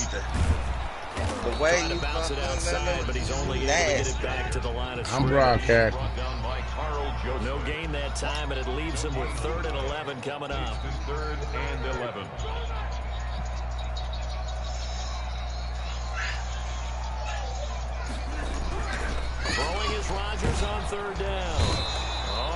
nasty. The way you bounce it outside, but he's only able to get it back to the line of I'm broadcast. No gain that time, and it leaves him with 3rd and 11 coming up. 3rd and 11. Throwing is Rodgers on 3rd down.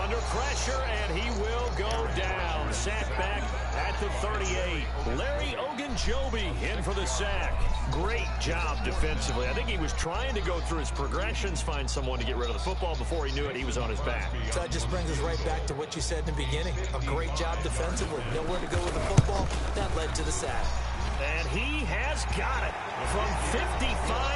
Under pressure, and he will go down. Sack back at the 38. Larry Ogunjobi in for the sack. Great job defensively. I think he was trying to go through his progressions, find someone to get rid of the football. Before he knew it, he was on his back. So that just brings us right back to what you said in the beginning. A great job defensively. Nowhere to go with the football. That led to the sack. And he has got it from 55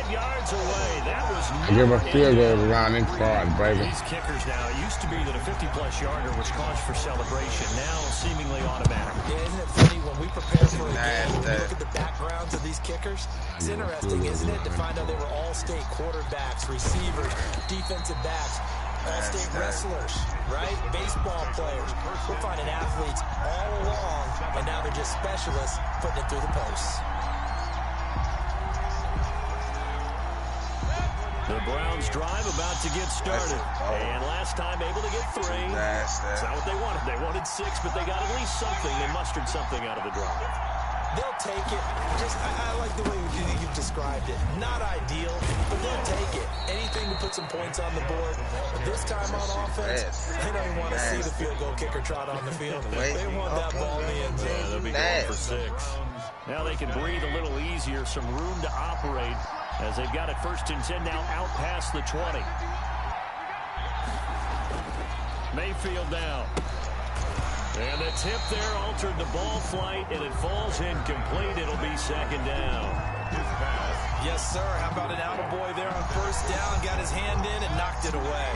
yards away. That was I give a field goal around in quad, baby. These kickers now, it used to be that a 50-plus yarder was cause for celebration. Now seemingly automatic. Yeah, isn't it funny when we prepare for a game, we look at the backgrounds of these kickers? It's interesting, isn't it, to find out they were all-state quarterbacks, receivers, defensive backs, all-state wrestlers, right? Baseball players. We're finding athletes all along, and now they're just specialists putting it through the posts. The Browns drive about to get started. And last time able to get 3. That's not what they wanted. They wanted 6, but they got at least something. They mustered something out of the drive. They'll take it. I like the way you've described it. Not ideal, but they'll take it. Anything to put some points on the board. But this time on offense, they don't even want to see the field goal kicker trot on the field. They want that ball in the end zone. Yeah, they'll be going for 6. Now they can breathe a little easier, some room to operate as they've got it 1st and 10 now out past the 20. Mayfield down. And the tip there altered the ball flight, and it falls incomplete. It'll be 2nd down. Yes, sir. How about an attaboy there on 1st down? Got his hand in and knocked it away.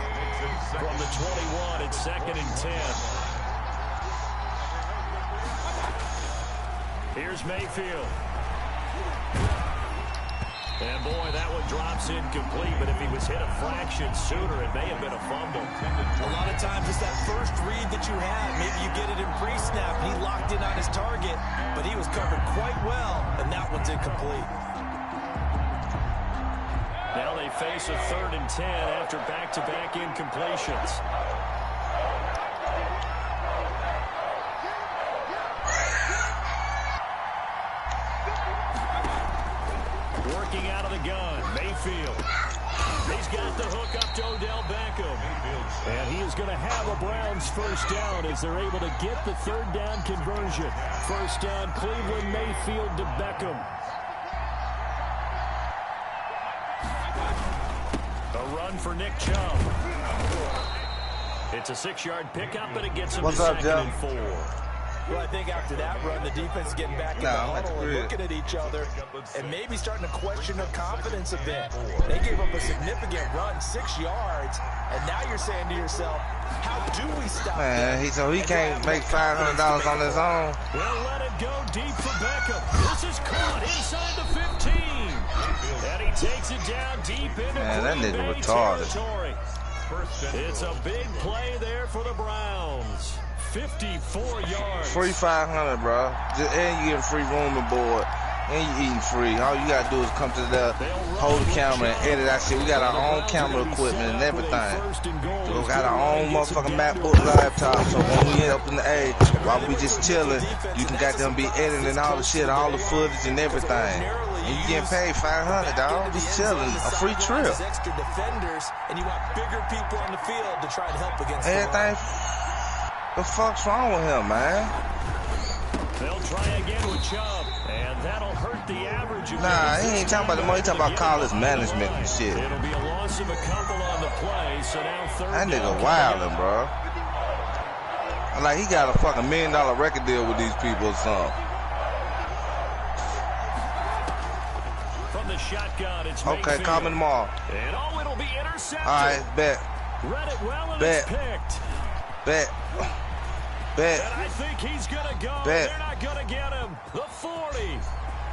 From the 21, it's 2nd and 10. Here's Mayfield. And, boy, that one drops incomplete, but if he was hit a fraction sooner, it may have been a fumble. A lot of times it's that first read that you have. Maybe you get it in pre-snap. He locked in on his target, but he was covered quite well, and that one's incomplete. Now they face a 3rd and 10 after back-to-back incompletions. Working out of the gun, Mayfield. He's got the hook up to Odell Beckham. And he is going to have a Browns 1st down as they're able to get the 3rd down conversion. 1st down, Cleveland, Mayfield to Beckham. A run for Nick Chubb. It's a 6-yard pickup, but it gets him to 2nd and 4. Well, I think after that run, the defense is getting back in the huddle and looking at each other and maybe starting to question their confidence a bit. They gave up a significant run, 6 yards, and now you're saying to yourself, how do we stop them? So he can't make $500 on his own. We'll let it go deep for Beckham. This is caught inside the 15. And he takes it down deep into that Green nigga Bay retarded. territory. It's a big play there for the Browns. 54 yards. Free 500, bro. And you get a free room and board. And you eating free. All you gotta do is come to the hold the camera and edit that shit. We got our own camera equipment and everything. We got our own motherfucking MacBook laptop. So when we end up in the A, while we just chilling, you can got them be editing all the shit, all the footage and everything. And you getting paid 500, dog. Just chilling. A free trip. Extra defenders, and you want bigger people on the field to try and help against everything. The fuck's wrong with him, man? They'll try again with Chubb, and that'll hurt the average. Nah, he ain't talking about the money. He talking about college management and shit. It'll be a loss of a couple on the play, so now 3rd that nigga wildin', bro. Like he got a fucking $1 million record deal with these people or something. From the shotgun, it's okay, Mayfield. call me tomorrow. And it'll be intercepted. All right, bet. Read it well and bet. It's picked. Bet. Bet. And I think he's gonna go. Bet. They're not gonna get him. The 40,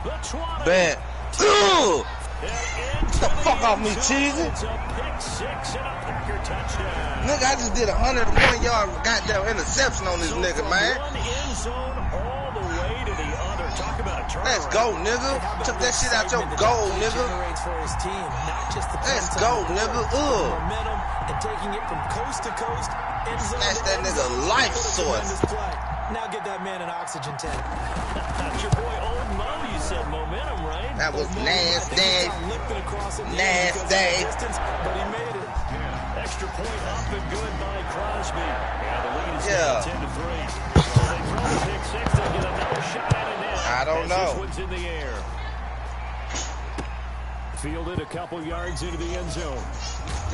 the 20. Bet. Ooh! Get the fuck off me, Cheezie. It's a pick 6 and a Packer touchdown. Nigga, I just did a 101-yard goddamn interception on this nigga, man. One end zone all the way to the other Talk about a turnaround. Let's go, nigga. Took that shit out your goal, nigga. Let's go, nigga. Momentum and taking it from coast to coast. That's that nigga life source. Now get that man an oxygen tank. Your boy Old Mo, you said momentum, right? That was nasty. Nasty. But he made it. Extra point up and good by Crosby. And the lead is now 10-3. So they throw the pick six. They'll get another shot at it now. I don't know. This one's in the air. Fielded a couple yards into the end zone.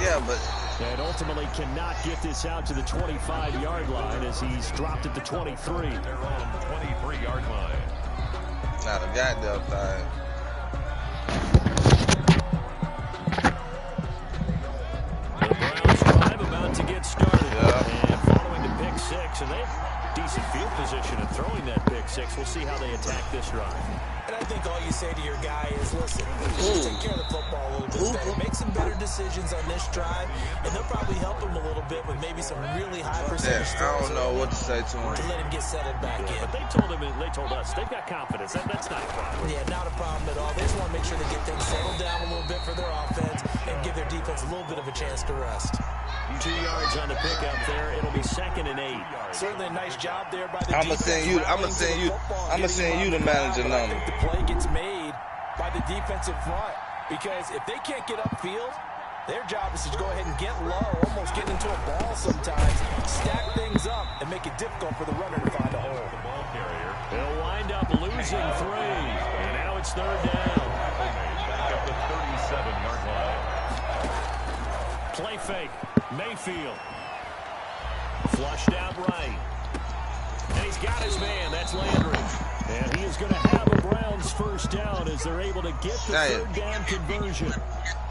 Yeah, but... And ultimately cannot get this out to the 25-yard line as he's dropped at the 23. They're on the 23-yard line. Not a goddamn thing. The Browns drive about to get started. Yeah. And following the pick six, and they have decent field position and throwing that pick six. We'll see how they attack this drive. And I think all you say to your guy is, listen, just take care of the football a little bit better. Make some better decisions on this drive, and they'll probably help him a little bit with maybe some really high percentage I don't know what to say to him. to let him get settled back in. But they told us, they've got confidence. That's not a problem. Yeah, not a problem at all. They just want to make sure they get things settled down a little bit for their offense and give their defense a little bit of a chance to rest. 2 yards on the pickup there. It'll be 2nd and 8. Certainly a nice job there by the I'ma send you the manager number. I think the play gets made by the defensive front because if they can't get upfield, their job is to go ahead and get low, almost get into a ball sometimes, stack things up, and make it difficult for the runner to find a hole. The ball carrier. They'll wind up losing 3, and now it's 3rd down. Back up the 37-yard line. Play fake. Mayfield. Flushed out right. And he's got his man. That's Landry. And he is going to have a Browns first down as they're able to get the 3rd down conversion.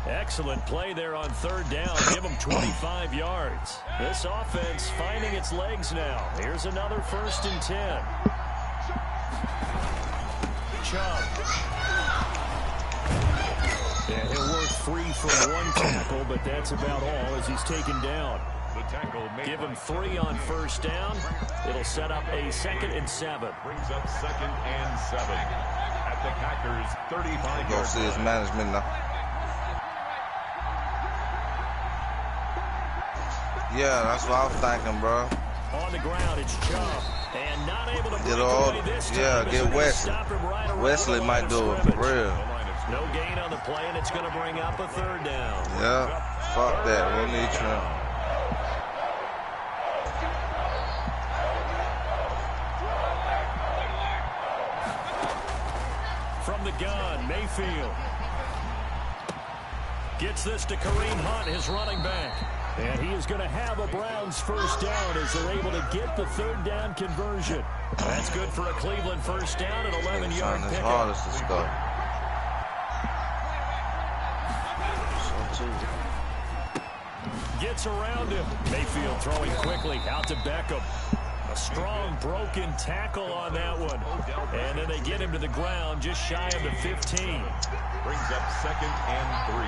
Excellent play there on 3rd down. Give them 25 yards. This offense finding its legs now. Here's another 1st and 10. Chubb. And he'll work free from one tackle, but that's about all as he's taken down. The tackle made. Give him 3 on 1st down. It'll set up a 2nd and 7. Brings up 2nd and 7 at the Packers' 35-yard Go see his management now. Yeah, that's what I was thinking, bro. On the ground, it's Chubb. And not able to Get all, get Wesley. Wesley might do it for real. No gain on the play, and it's going to bring up a 3rd down. Yeah, fuck that. We'll need Trump. From the gun, Mayfield. Gets this to Kareem Hunt, his running back. And he is going to have a Browns first down as they're able to get the 3rd down conversion. That's good for a Cleveland first down at 11-yard It's pickup. hardest to score. Gets around him. Mayfield throwing quickly out to Beckham. A strong broken tackle on that one. And then they get him to the ground just shy of the 15. Brings up 2nd and 3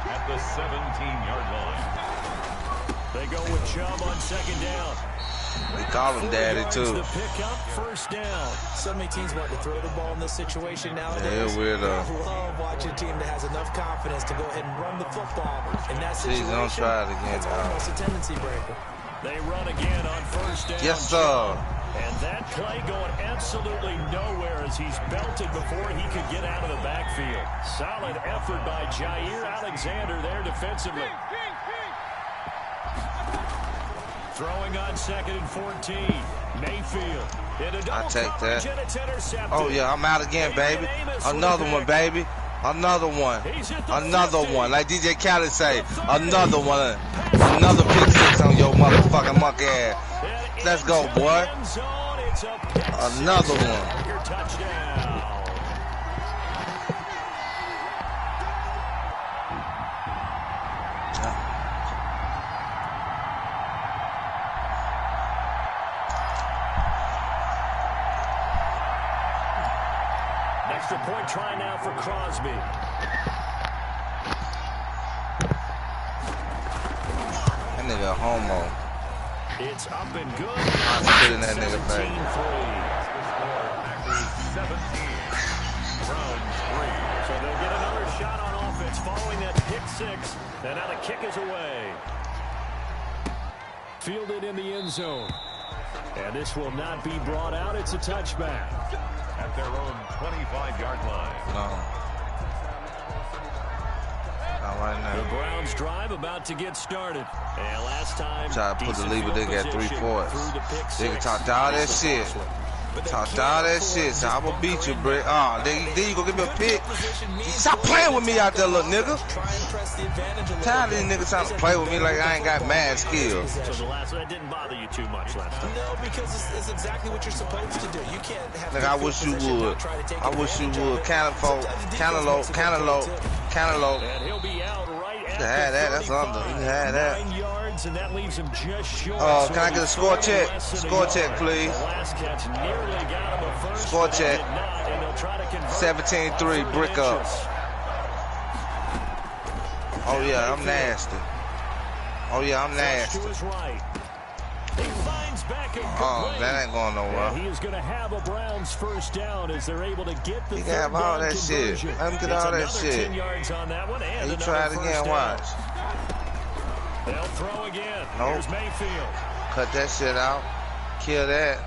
at the 17-yard line. They go with Chubb on 2nd down. We call him daddy too. The pickup, first down. So many teams want to throw the ball in this situation nowadays. Yeah, weirdo. I love watching a team that has enough confidence to go ahead and run the football in that situation. Jeez, don't try it again, It's dog. almost a tendency breaker. They run again on first down. Yes, sir. And that play going absolutely nowhere as he's belted before he could get out of the backfield. Solid effort by Jair Alexander there defensively. Throwing on 2nd and 14. Mayfield. I take that. Oh, yeah, I'm out again, baby. Another one, baby. Another one. Another one. Like DJ Khaled say, another one. Another pick six on your motherfucking monkey ass. Let's go, boy. Another one. Extra point try now for Crosby. That nigga a homo. It's up and good. I'm spitting that nigga face. 17-3. 17. Browns 3. So they'll get another shot on offense following that pick six. And now the kick is away. Fielded in the end zone. And this will not be brought out. It's a touchback. At their own 25-yard line. No. Not right now. The Browns drive about to get started. And last time, try to put the lever, they got 3 fourths. They can talk all that shit. Talk all that shit. So I'm gonna beat you, Brick. Oh, then you gonna give me a pick. Stop playing with me out there, little nigga. Tired of these niggas trying to play with me like I ain't got mad skills. So the last one, that didn't bother you too much last time. No, because it's exactly what you're supposed to do. You can't have. Like I wish you would. I wish you would. Cantaloupe. And he'll be out right at You had that. That's under. You had that. 9 yards, and that leaves him just short. Can I get a score check? Score check, please. The last catch nearly got him a first. Score check. 17-3. Brick up. Oh yeah, I'm nasty. Oh yeah, I'm nasty. Oh, that ain't going nowhere. He is going to have a Browns first down as they're able to get the He can have all that shit. Let him get all that shit. 10 yards on that one, and He try it again, watch. They'll throw again. Nope. Here's Mayfield. Cut that shit out. Kill that.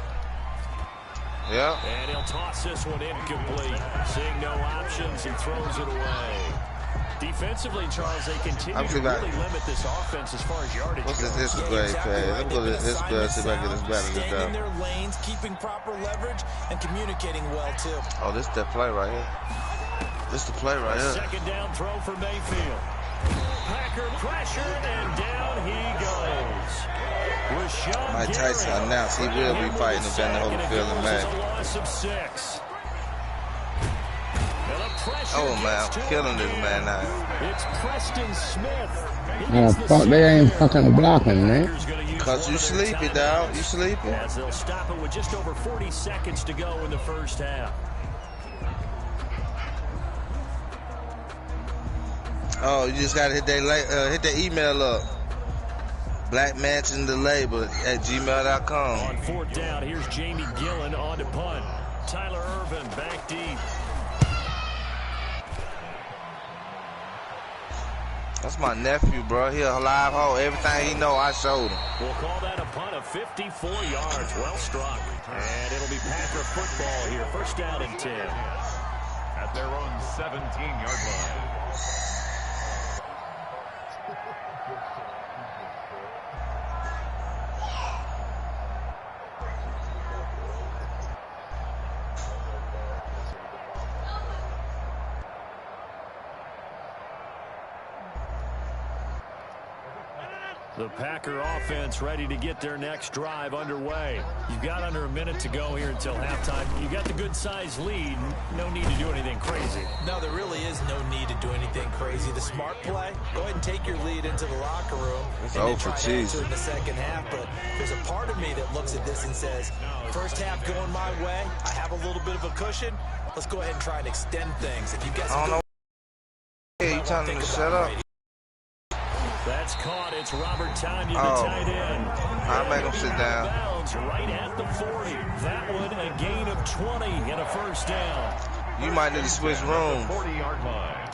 Yep. And he'll toss this one incomplete. Seeing no options, he throws it away. Defensively, Charles, they continue to really limit this offense as far as yardage goes. This is great, Pat. Let me go to this good, see if I get this better this Staying in time. their lanes, keeping proper leverage, and communicating well, too. Oh, this is the play right here. This is the play right here. Second down throw for Mayfield. Packer pressured, and down he goes. Mike Tyson announced he will be fighting Evander Holyfield in May. Loss of 6. Oh man, I'm killing this man now. It's Preston Smith. Oh, fuck, they ain't fucking blocking, man. Cause you sleepy, dog. You sleepy? As they'll stop it with just over 40 seconds to go in the first half. Oh, you just gotta hit that email up. blackmansiondelabor@gmail.com. On fourth down, here's Jamie Gillen on to punt. Tyler Irvin back deep. That's my nephew, bro. He a live hoe. Everything he know, I showed him. We'll call that a punt of 54 yards. Well struck. And it'll be Packer football here. First down and 10. At their own 17-yard line. The Packer offense ready to get their next drive underway. You've got under a minute to go here until halftime. You've got the good-sized lead. No need to do anything crazy. No, there really is no need to do anything crazy. The smart play, go ahead and take your lead into the locker room and then try to answer it in the second half. But there's a part of me that looks at this and says, first half going my way, I have a little bit of a cushion. Let's go ahead and try and extend things. If you've got some good... Hey, you telling me to shut up? That's caught. It's Robert Tonyan, the tight end. I'll make him sit down. Right at the 40. That one a gain of 20 and a first down. You might need to switch rooms. 40-yard line.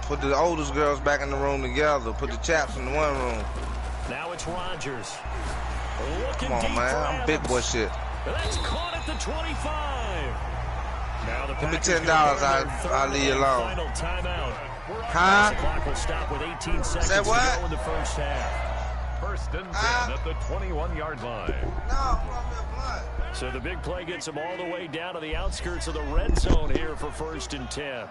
Put the oldest girls back in the room together. Put the chaps in the one room. Now it's Rodgers. Come on, man. I'm big boy shit. That's caught at the 25. Now the Give me $10. I'll leave you alone. Final timeout. Huh? The clock will stop with 18 seconds Say what? to go in the first half. First and 10 at the 21-yard line. No, So the big play gets them all the way down to the outskirts of the red zone here for first and 10.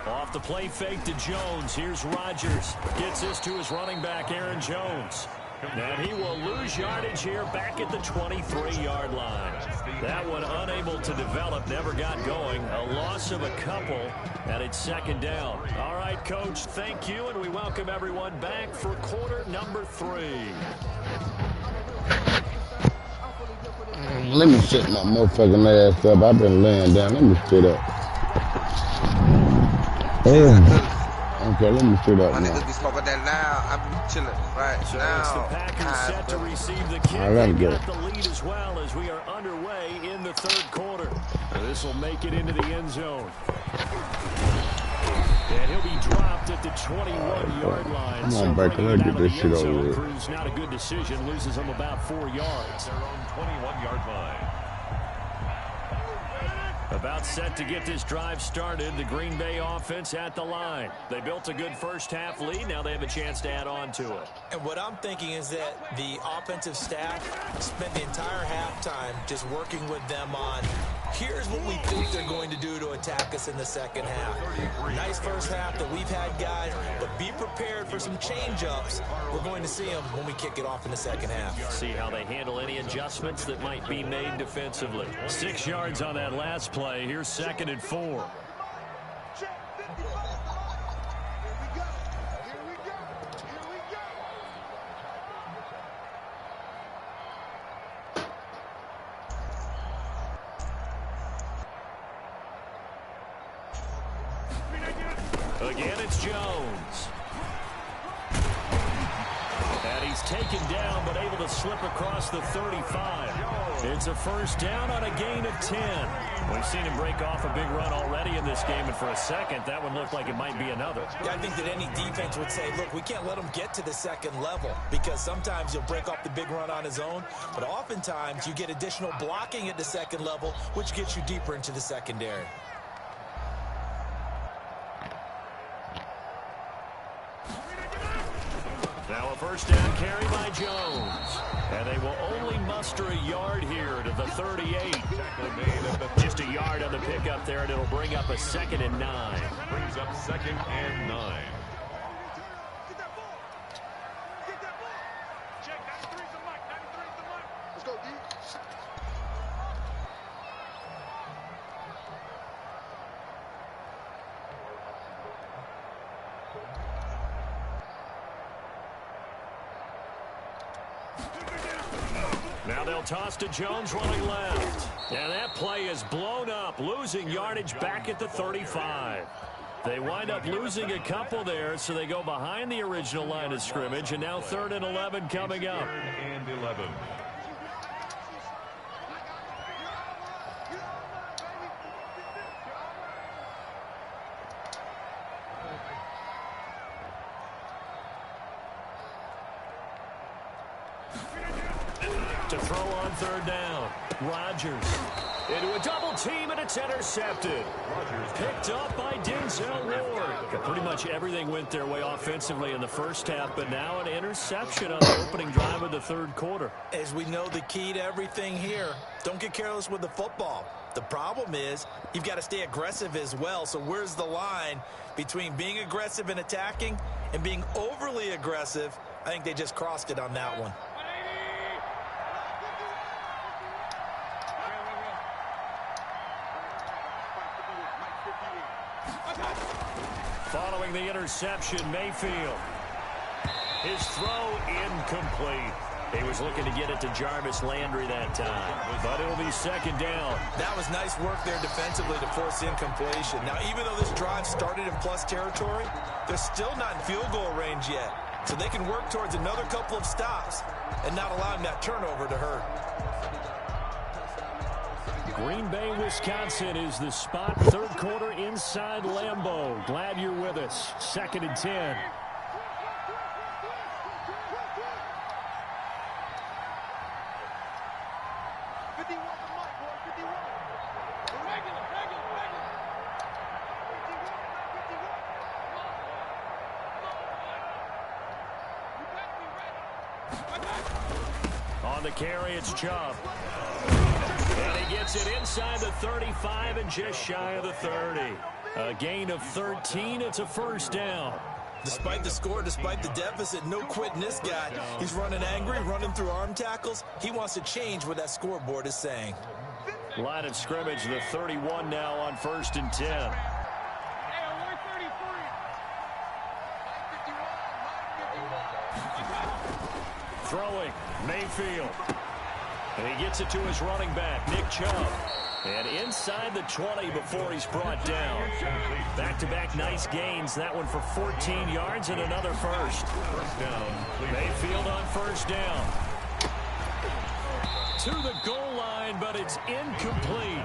Off the play fake to Jones. Here's Rodgers. Gets this to his running back, Aaron Jones. And he will lose yardage here back at the 23-yard line. That one unable to develop, never got going. A loss of a couple, and it's second down. All right, Coach, thank you, and we welcome everyone back for quarter number 3. Let me sit my motherfucking ass up. I've been laying down. Let me sit up. Oh, I'm Okay, let me sit up My now. niggas be smoking that now. I be chilling right so now. it's the Packers set to receive the kick. I gotta They get got the lead as well as we are underway in the third quarter. This will make it into the end zone. And he'll be dropped at the 21-yard line. Come So on, Baker, bringing it let's out get of the this end shit over zone with. proves not a good decision. Loses him about 4 yards. Their own 21-yard line. About set to get this drive started. The Green Bay offense at the line. They built a good first-half lead. Now they have a chance to add on to it. And what I'm thinking is that the offensive staff spent the entire halftime just working with them on, here's what we think they're going to do to attack us in the second half. Nice first half that we've had, guys, but be prepared for some change-ups. We're going to see them when we kick it off in the second half. See how they handle any adjustments that might be made defensively. 6 yards on that last play. Here's 2nd and 4. Again, it's Jones. And he's taken down, but able to slip across the 35. It's a first down on a gain of 10. We've seen him break off a big run already in this game, and for a second, that one looked like it might be another. Yeah, I think that any defense would say, look, we can't let him get to the second level because sometimes he'll break off the big run on his own, but oftentimes you get additional blocking at the second level, which gets you deeper into the secondary. Now a first down carry by Jones. And they will only muster a yard here to the 38. Just a yard on the pickup there, and it'll bring up a 2nd and 9. Brings up 2nd and 9. Now they'll toss to Jones running left. And that play is blown up, losing yardage back at the 35. They wind up losing a couple there, so they go behind the original line of scrimmage, and now 3rd and 11 coming up. 3rd and 11. To throw on 3rd down. Rodgers into a double team, and it's intercepted. Picked up by Denzel Ward. Pretty much everything went their way offensively in the first half, but now an interception on the opening drive of the 3rd quarter. As we know, the key to everything here, don't get careless with the football. The problem is you've got to stay aggressive as well. So where's the line between being aggressive and attacking and being overly aggressive? I think they just crossed it on that one. Following the interception, Mayfield. His throw incomplete. He was looking to get it to Jarvis Landry that time, but it'll be 2nd down. That was nice work there defensively to force incompletion. Now, even though this drive started in plus territory, they're still not in field goal range yet. So they can work towards another couple of stops and not allowing that turnover to hurt. Green Bay, Wisconsin is the spot. 3rd quarter inside Lambeau. Glad you're with us. 2nd and 10. On the carry, it's Chubb. And he gets it inside the 35 and just shy of the 30. A gain of 13. It's a first down. Despite the score, despite the deficit, no quitting this guy. He's running angry, running through arm tackles. He wants to change what that scoreboard is saying. Line of scrimmage, the 31 now on 1st and 10. Throwing, Mayfield. And he gets it to his running back, Nick Chubb. And inside the 20 before he's brought down. Back-to-back nice gains. That one for 14 yards and another first. First down. Mayfield on first down. To the goal line, but it's incomplete.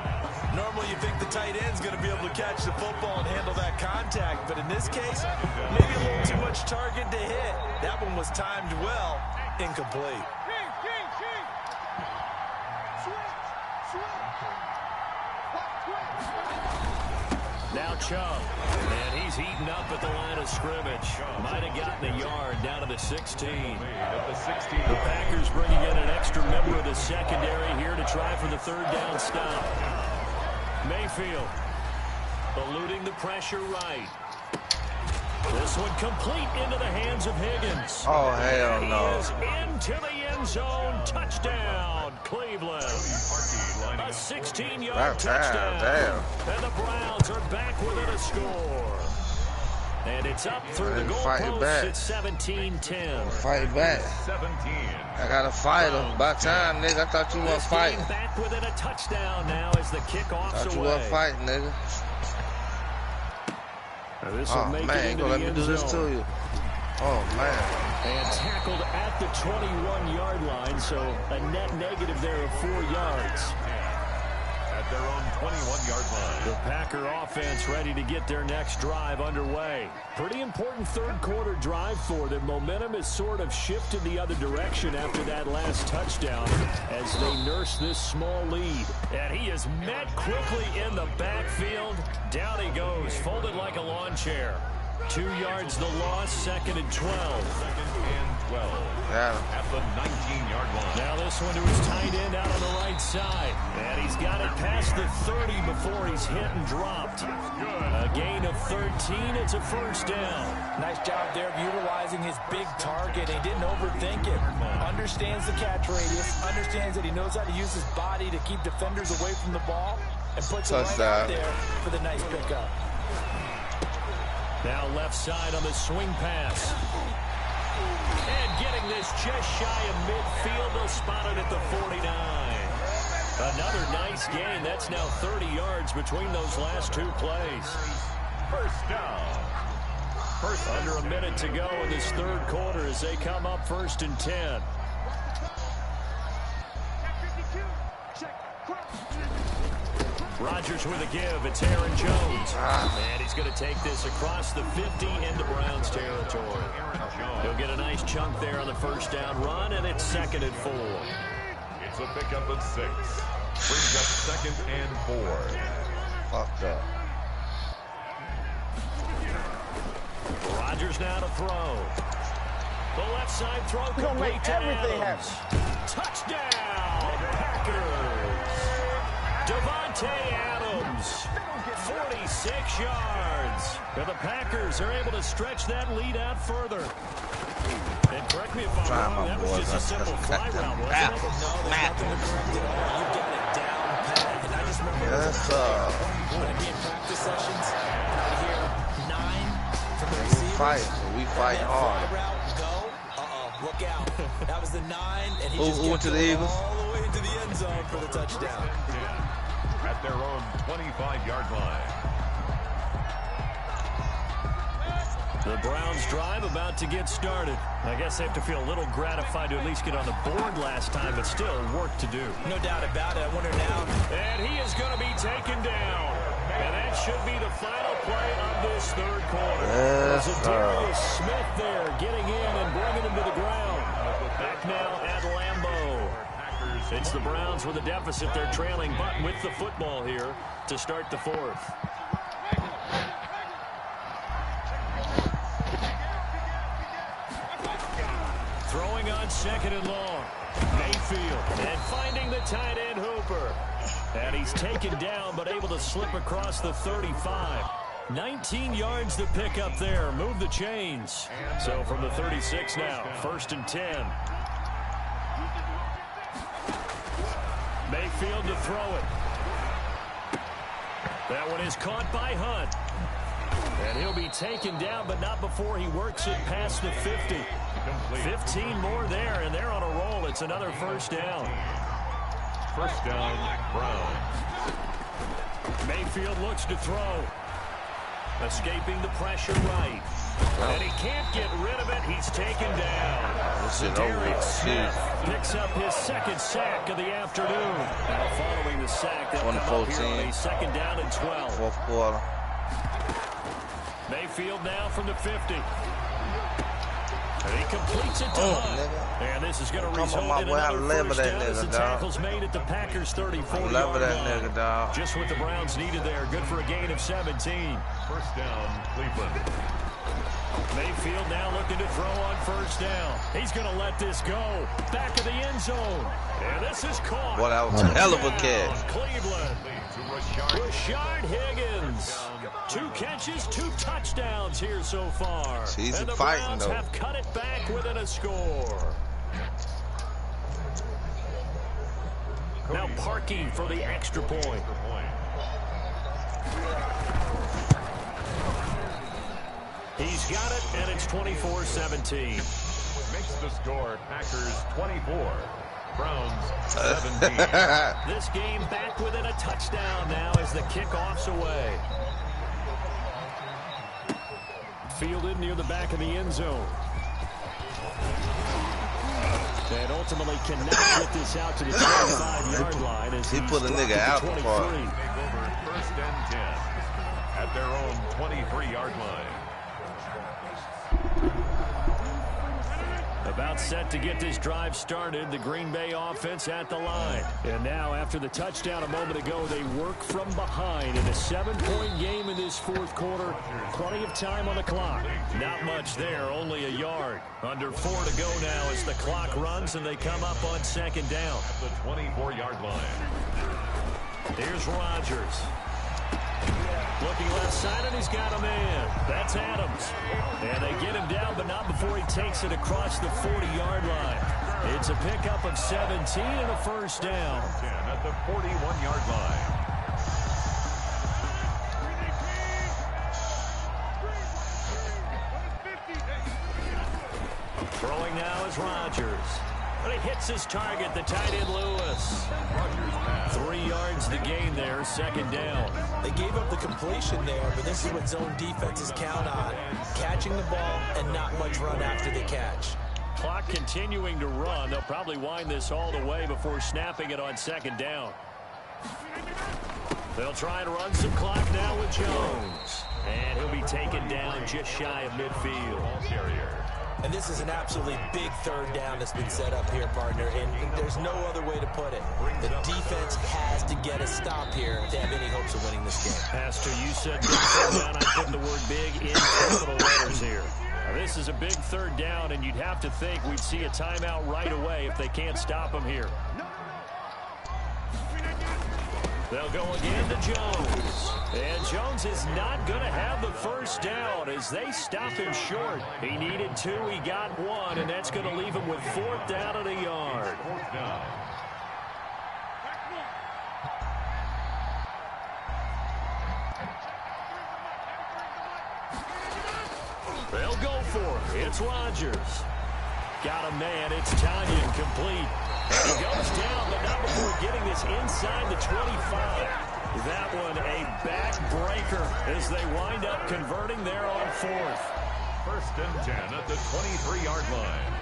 Normally you think the tight end's going to be able to catch the football and handle that contact, but in this case, maybe a little too much target to hit. That one was timed well, incomplete. Now Chubb, and he's heating up at the line of scrimmage. Might have gotten a yard down to the 16. The Packers bringing in an extra member of the secondary here to try for the third down stop. Mayfield eluding the pressure right. This one complete into the hands of Higgins. Oh, hell no. He is into the end zone. Touchdown, Cleveland. A 16-yard touchdown. Damn. And the Browns are back within a score. And it's up through the goalposts. It's 17-10. Fight back. 17. I gotta fight him. By time, nigga. I thought you weren't fighting. Back within a touchdown now as the kickoff's Thought you away. weren't fighting, nigga. Oh, man, you gonna let me do this to you. Oh, man. And tackled at the 21-yard line, so a net negative there of 4 yards. At their own 21-yard line. The Packer offense ready to get their next drive underway. Pretty important third-quarter drive for them. Momentum has sort of shifted the other direction after that last touchdown as they nurse this small lead. And he is met quickly in the backfield. Down he goes, folded like a lawn chair. 2 yards the loss, second and 12. Second and 12. Yeah. At the 19-yard line. Now this one to his tight end out on the right side. And he's got it past the 30 before he's hit and dropped. A gain of 13. It's a first down. Nice job there of utilizing his big target. He didn't overthink it. Understands the catch radius. Understands that he knows how to use his body to keep defenders away from the ball. And puts it right out there for the nice pickup. Now left side on the swing pass. And getting this just shy of midfield. They'll spot it at the 49. Another nice gain. That's now 30 yards between those last two plays. First down. Under a minute to go in this third quarter as they come up first and 10. Rodgers with a give. It's Aaron Jones. And he's going to take this across the 50 into Browns territory. He'll get a nice chunk there on the first down run, and it's second and 4. It's a pickup of 6. Brings up second and 4. Fucked up. Rodgers now to throw. The left side throw complete to Adams. Touchdown, Packers. Devontae Adams, 46 yards. And the Packers are able to stretch that lead out further. And correct me if I'm wrong, that was just a simple fly route, wasn't it? No, there's nothing to correct at all. You got it down pat. And I just remember when I'd be in practice sessions, and I'd hear 9 from the receivers. We fight hard. Go. Look out. That was the 9, and he just went to the Eagles? all the way into the end zone for the touchdown. At their own 25-yard line. The Browns drive about to get started. I guess they have to feel a little gratified to at least get on the board last time, but still work to do. No doubt about it. I wonder now. And he is going to be taken down. And that should be the final play of this third quarter. Yes, Darius Smith there getting in and bringing him to the ground. Back now at Lambeau. It's the Browns with a deficit. They're trailing, but with the football here to start the fourth. Throwing on second and long. Mayfield and finding the tight end Hooper. And he's taken down but able to slip across the 35. 19 yards to pick up there. Move the chains. So from the 36 now, first and 10. Mayfield to throw it. That one is caught by Hunt. And he'll be taken down, but not before he works it past the 50. 15 more there, and they're on a roll. It's another first down. First down, Browns. Mayfield looks to throw. Escaping the pressure right. And he can't get rid of it. He's taken down. Derek Smith picks up his second sack of the afternoon. Now following the sack, they'll come up here on a second down and 12. Fourth quarter. Mayfield now from the 50. And he completes it to Hunt. And this is going to result in another first down as the tackle's made at the Packers' 34-yard line. Dog. Just what the Browns needed there. Good for a gain of 17. First down, Cleveland. Mayfield now looking to throw on first down. He's going to let this go. Back of the end zone. And this is caught. What that was a hell of a catch. Cleveland. Rashard Higgins. 2 catches, 2 touchdowns here so far. He's and the fighting, Browns have cut it back within a score. Now Parkey for the extra point. He's got it, and it's 24-17. Makes the score Packers 24. Browns 17. This game back within a touchdown now as the kickoff's away. Fielded near the back of the end zone. And ultimately cannot get this out to the 25-yard line as he put a nigga out the park. Take over first and 10 at their own 23-yard line. About set to get this drive started, the Green Bay offense at the line. And now, after the touchdown a moment ago, they work from behind in a 7-point game in this fourth quarter. Plenty of time on the clock. Not much there, only a yard. Under 4 to go now as the clock runs and they come up on second down. At the 24-yard line. Here's Rodgers. Looking left side, and he's got a man. That's Adams. And they get him down, but not before he takes it across the 40-yard line. It's a pickup of 17 and a first down. 10 at the 41-yard line. Throwing now is Rodgers. But he hits his target, the tight end Lewis. 3 yards to gain there, second down. They gave up the completion there, but this is what zone defenses count on. Catching the ball and not much run after the catch. Clock continuing to run. They'll probably wind this all the way before snapping it on second down. They'll try and run some clock now with Jones. And he'll be taken down just shy of midfield. And this is an absolutely big third down that's been set up here, partner, and there's no other way to put it. The defense has to get a stop here if they have any hopes of winning this game. Pastor, you said big third down. I put the word big in capital letters here. Now, this is a big third down, and you'd have to think we'd see a timeout right away if they can't stop him here. They'll go again to Jones. And Jones is not going to have the first down as they stop him short. He needed 2, he got 1, and that's going to leave him with 4th down and a yard. 4th down. They'll go for it. It's Rodgers. Got a man. It's Tanya complete. He goes down, but not before getting this inside the 25. That one a backbreaker as they wind up converting there on 4th. First and 10 at the 23-yard line.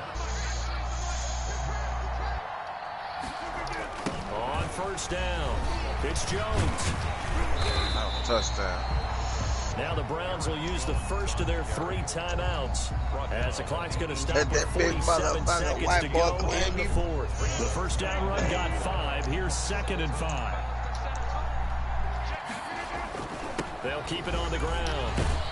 On first down, it's Jones. Oh, touchdown. Now the Browns will use the first of their 3 timeouts as the clock's going to stop with 47 seconds to go in the 4th. The first down run got 5. Here's 2nd and 5. They'll keep it on the ground.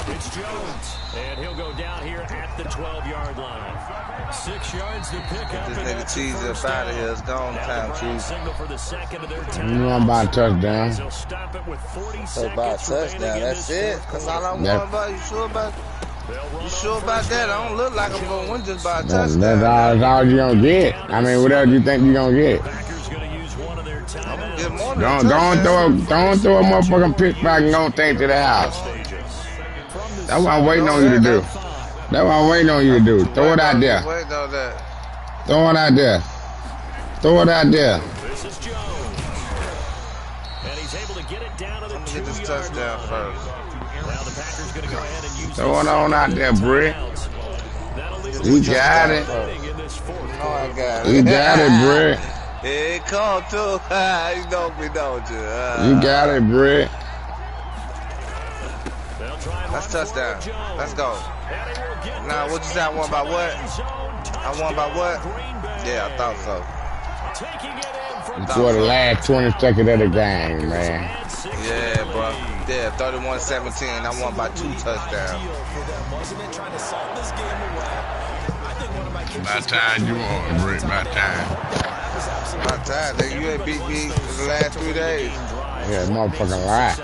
It's Jones, and he'll go down here at the 12-yard line. 6 yards to pick up. This nigga Cheezie up out of here. It's gone time, Cheezie. Signal for the second of their You know about a touchdown. They'll stop it with 40 So about seconds touchdown. That's it. That's all I want about. You sure about? You sure about that? I don't look like I'm gonna win just by a touchdown. That's all you're gonna get. I mean, what else do you think you're gonna get? Don't throw a motherfucking pitch back and go think to the house. That's what I'm waiting on you to do. That's what I'm waiting on you to do. Throw it out there. Throw it out there. Throw it out there. This is Jones. he's able to get it down to the 2-yard line. I'm gonna get this touchdown first. Now the Packers going to go ahead and use What's going on out there, Brick? You got it. No, I got it. You got it, Brick. It come too. You know me, don't you? You got it, Brick. That's touchdown. Let's go. Now, what you say? I won by what? I won by what? Yeah, I thought so. For the last 20 seconds of the game, man. Yeah, bro. Yeah, 31-17. I won by 2 touchdowns. About time you won, Brick. About time. About time, nigga. You ain't beat me the last 3 days. Yeah, motherfucking lie.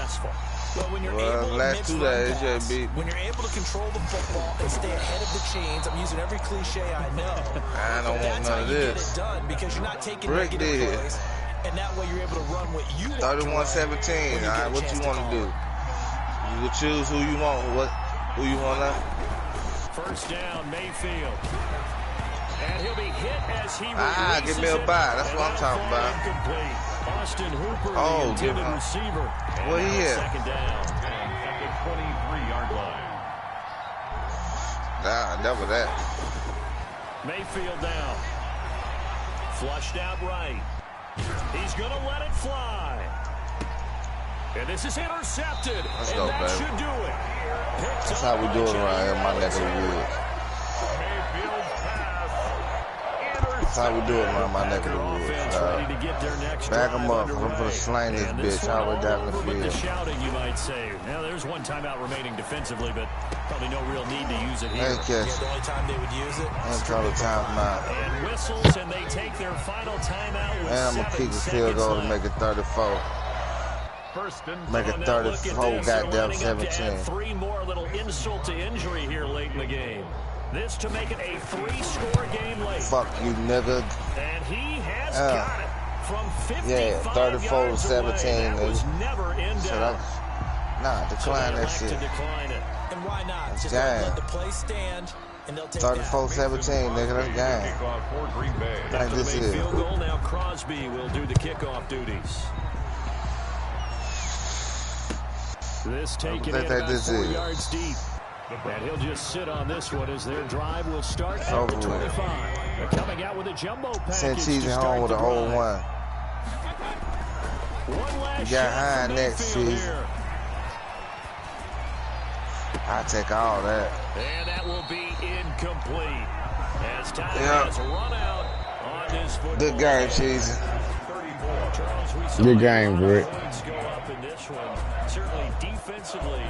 Well, the last 2 days, you ain't beat me. When you're able to control the football and stay ahead of the chains, I'm using every cliche I know. I don't want none of this. Because you're not taking Brick did. plays, and that way you're able to run what you want. 31-17. All right, what you want to do? You can choose who you want. Who you want to? First down, Mayfield. And he'll be hit as he give me a bye. That's what I'm talking about. Austin Hooper, oh, the intended receiver. What he is? Second down. At the 23-yard line. Nah, never that. Mayfield down. Flushed out right. He's going to let it fly. And this is intercepted. Let's go, that baby. should do it. That's how we do it around here in my neck of the woods. That's how we do it around my neck of the woods. Back them up. I'm going to slang this bitch all the way down the field. The shouting, you might say. Now, there's one timeout remaining defensively, but probably no real need to use it here. Ain't catch. The only time they would use it. Ain't call the timeout. And whistles, and they take their final timeout with And I'm going to kick the field goal to make it 34. Make it 34, goddamn 17. 3 more, a little insult to injury here late in the game. This to make it a 3-score game late. Fuck you, nigga. And he has got it from 55 yeah, 34 to 17. That was never in doubt. Nah, decline that shit. Decline it. And why not? That's just let the play stand, and they'll take 34-17, nigga. That's game. Like this is. Field goal. Now Crosby will do the kickoff duties. This taken in about 4 yards deep. And he'll just sit on this one as their drive will start at the 25. They're coming out with a jumbo package. Send Cheezie home with a whole one. You got high next, Cheezie. I'll take all that. And that will be incomplete. As time has run out on this football. Good game, Cheezie. Good game, Brick. Certainly defensively,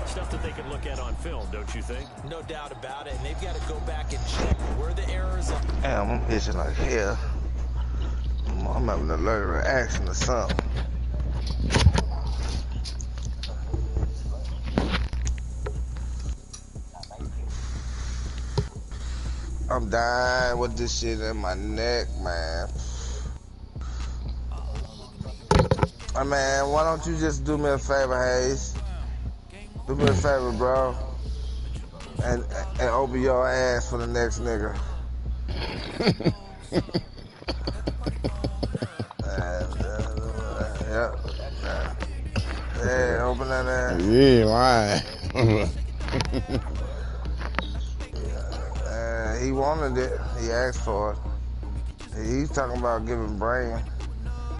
stuff that they can look at on film, don't you think? No doubt about it, and they've got to go back and check where the errors are. Damn, I'm itching like hell. I'm having an allergic reaction or something. I'm dying with this shit in my neck, man. Man, why don't you just do me a favor, Hayes? Do me a favor, bro. And open your ass for the next nigga. Yeah, open that ass. Yeah, why? He wanted it. He asked for it. He's talking about giving brain.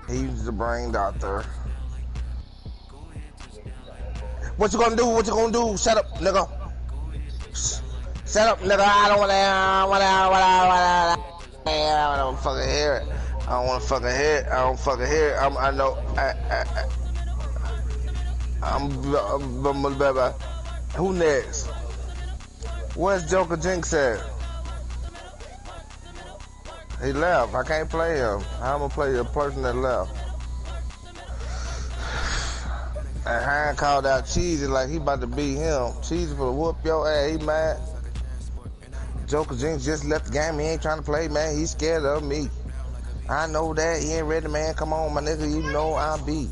He's the brain doctor. What you gonna do? What you gonna do? Shut up, nigga. Shut up, nigga. I don't wanna fucking hear it. I don't wanna fucking hear it. I don't fucking hear it. I know. Who next? Where's Joker Jinx at? He left. I can't play him. I'm gonna play the person that left. And Hein called out Cheezie like he about to beat him. Cheezie for whoop your ass. He mad. Joker Jinx just left the game. He ain't trying to play, man. He's scared of me. I know that. He ain't ready, man. Come on, my nigga. You know I'll be.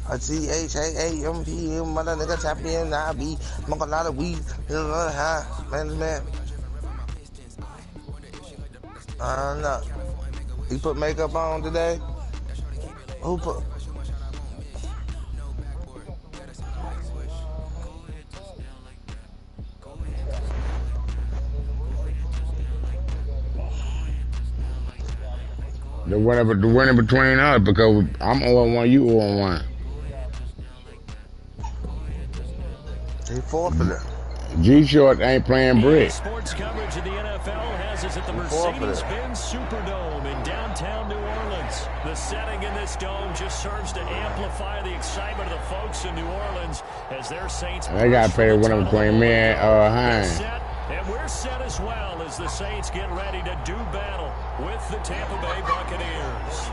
A CHAAMP, mother nigga champion. I'll be. Smoke a lot of weed. Man. I don't know. He put makeup on today? Who put? The winner between us, because I'm 0-1, you 0-1. He forfeited. G-Short ain't playing brick. Sports coverage of the NFL has us at the Mercedes-Benz Superdome in downtown New Orleans. The setting in this dome just serves to amplify the excitement of the folks in New Orleans as their Saints. They got to pay the winner between me and Hines. And we're set as well as the Saints get ready to do battle with the Tampa Bay Buccaneers.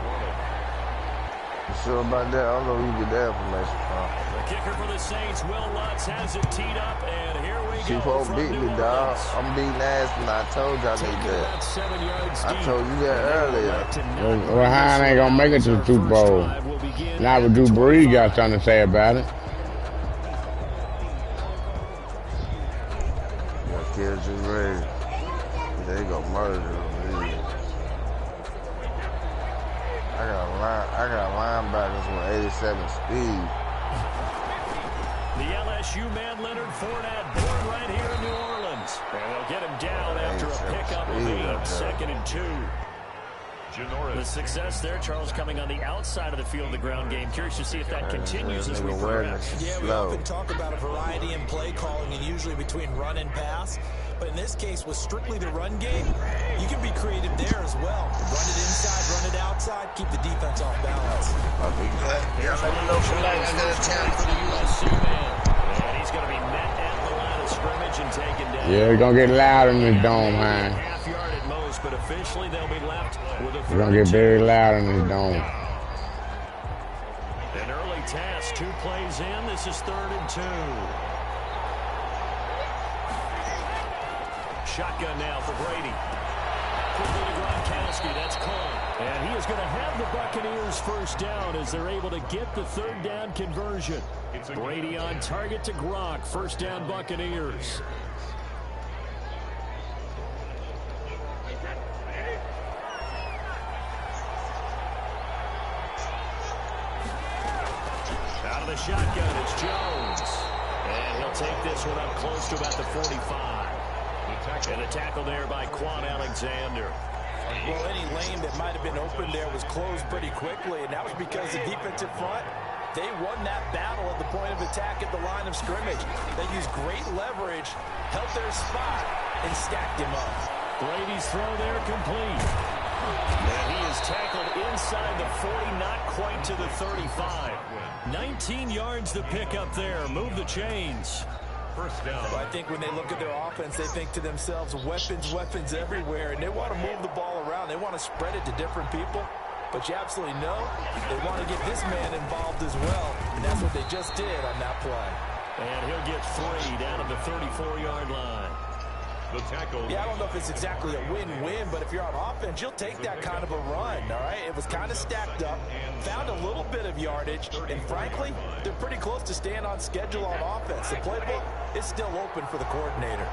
You sure about that? I don't know where you get that information from. The kicker for the Saints, Will Lutz, has it teed up, and here we She go. supposed to beat me, dog. I'm beating ass, and I told y'all need that. I told you that earlier. Well, Hines ain't gonna make it to the Super Bowl. Not with Drew Brees got something to say about it. Kill Drew Brees. They gonna murder him. I got linebackers with 87 speed. The LSU man Leonard Fournette, born right here in New Orleans. And they'll get him down after a pickup of 8, 2nd and 2. The success there, Charles, coming on the outside of the field of the ground game. Curious to see if that continues as we progress. Yeah, we often talk about a variety in play calling and usually between run and pass. But in this case, with strictly the run game, you can be creative there as well. Run it inside, run it outside, keep the defense off balance. I'll be glad. Yeah, let me know for like another time. For the USC man. And he's going to be met at the line of scrimmage and taken down. Yeah, it's going to get loud in this dome, man. Half yard at most, but officially they'll be left with a It's going to get very loud in this dome. An early task, 2 plays in. This is 3rd and 2. Shotgun now for Brady. Quickly to Gronkowski. That's Cole. And he is going to have the Buccaneers first down as they're able to get the 3rd down conversion. Brady on target to Gronk. First down Buccaneers. Out of the shotgun, it's Jones. And he'll take this one up close to about the 45. And a tackle there by Quan Alexander. Well, any lane that might have been open there was closed pretty quickly, and that was because the defensive front, they won that battle at the point of attack at the line of scrimmage. They used great leverage, held their spot, and stacked him up. Brady's throw there complete. And he is tackled inside the 40, not quite to the 35. 19 yards to pick up there. Move the chains. First down. Well, I think when they look at their offense, they think to themselves, weapons everywhere, and they want to move the ball around. They want to spread it to different people. But you absolutely know they want to get this man involved as well, and that's what they just did on that play. And he'll get 3 down at the 34-yard line. The tackle. Yeah, I don't know if it's exactly a win-win, but if you're on offense, you'll take that kind of a run, all right? It was kind of stacked up, found a little bit of yardage, and frankly, they're pretty close to staying on schedule on offense. The playbook is still open for the coordinator.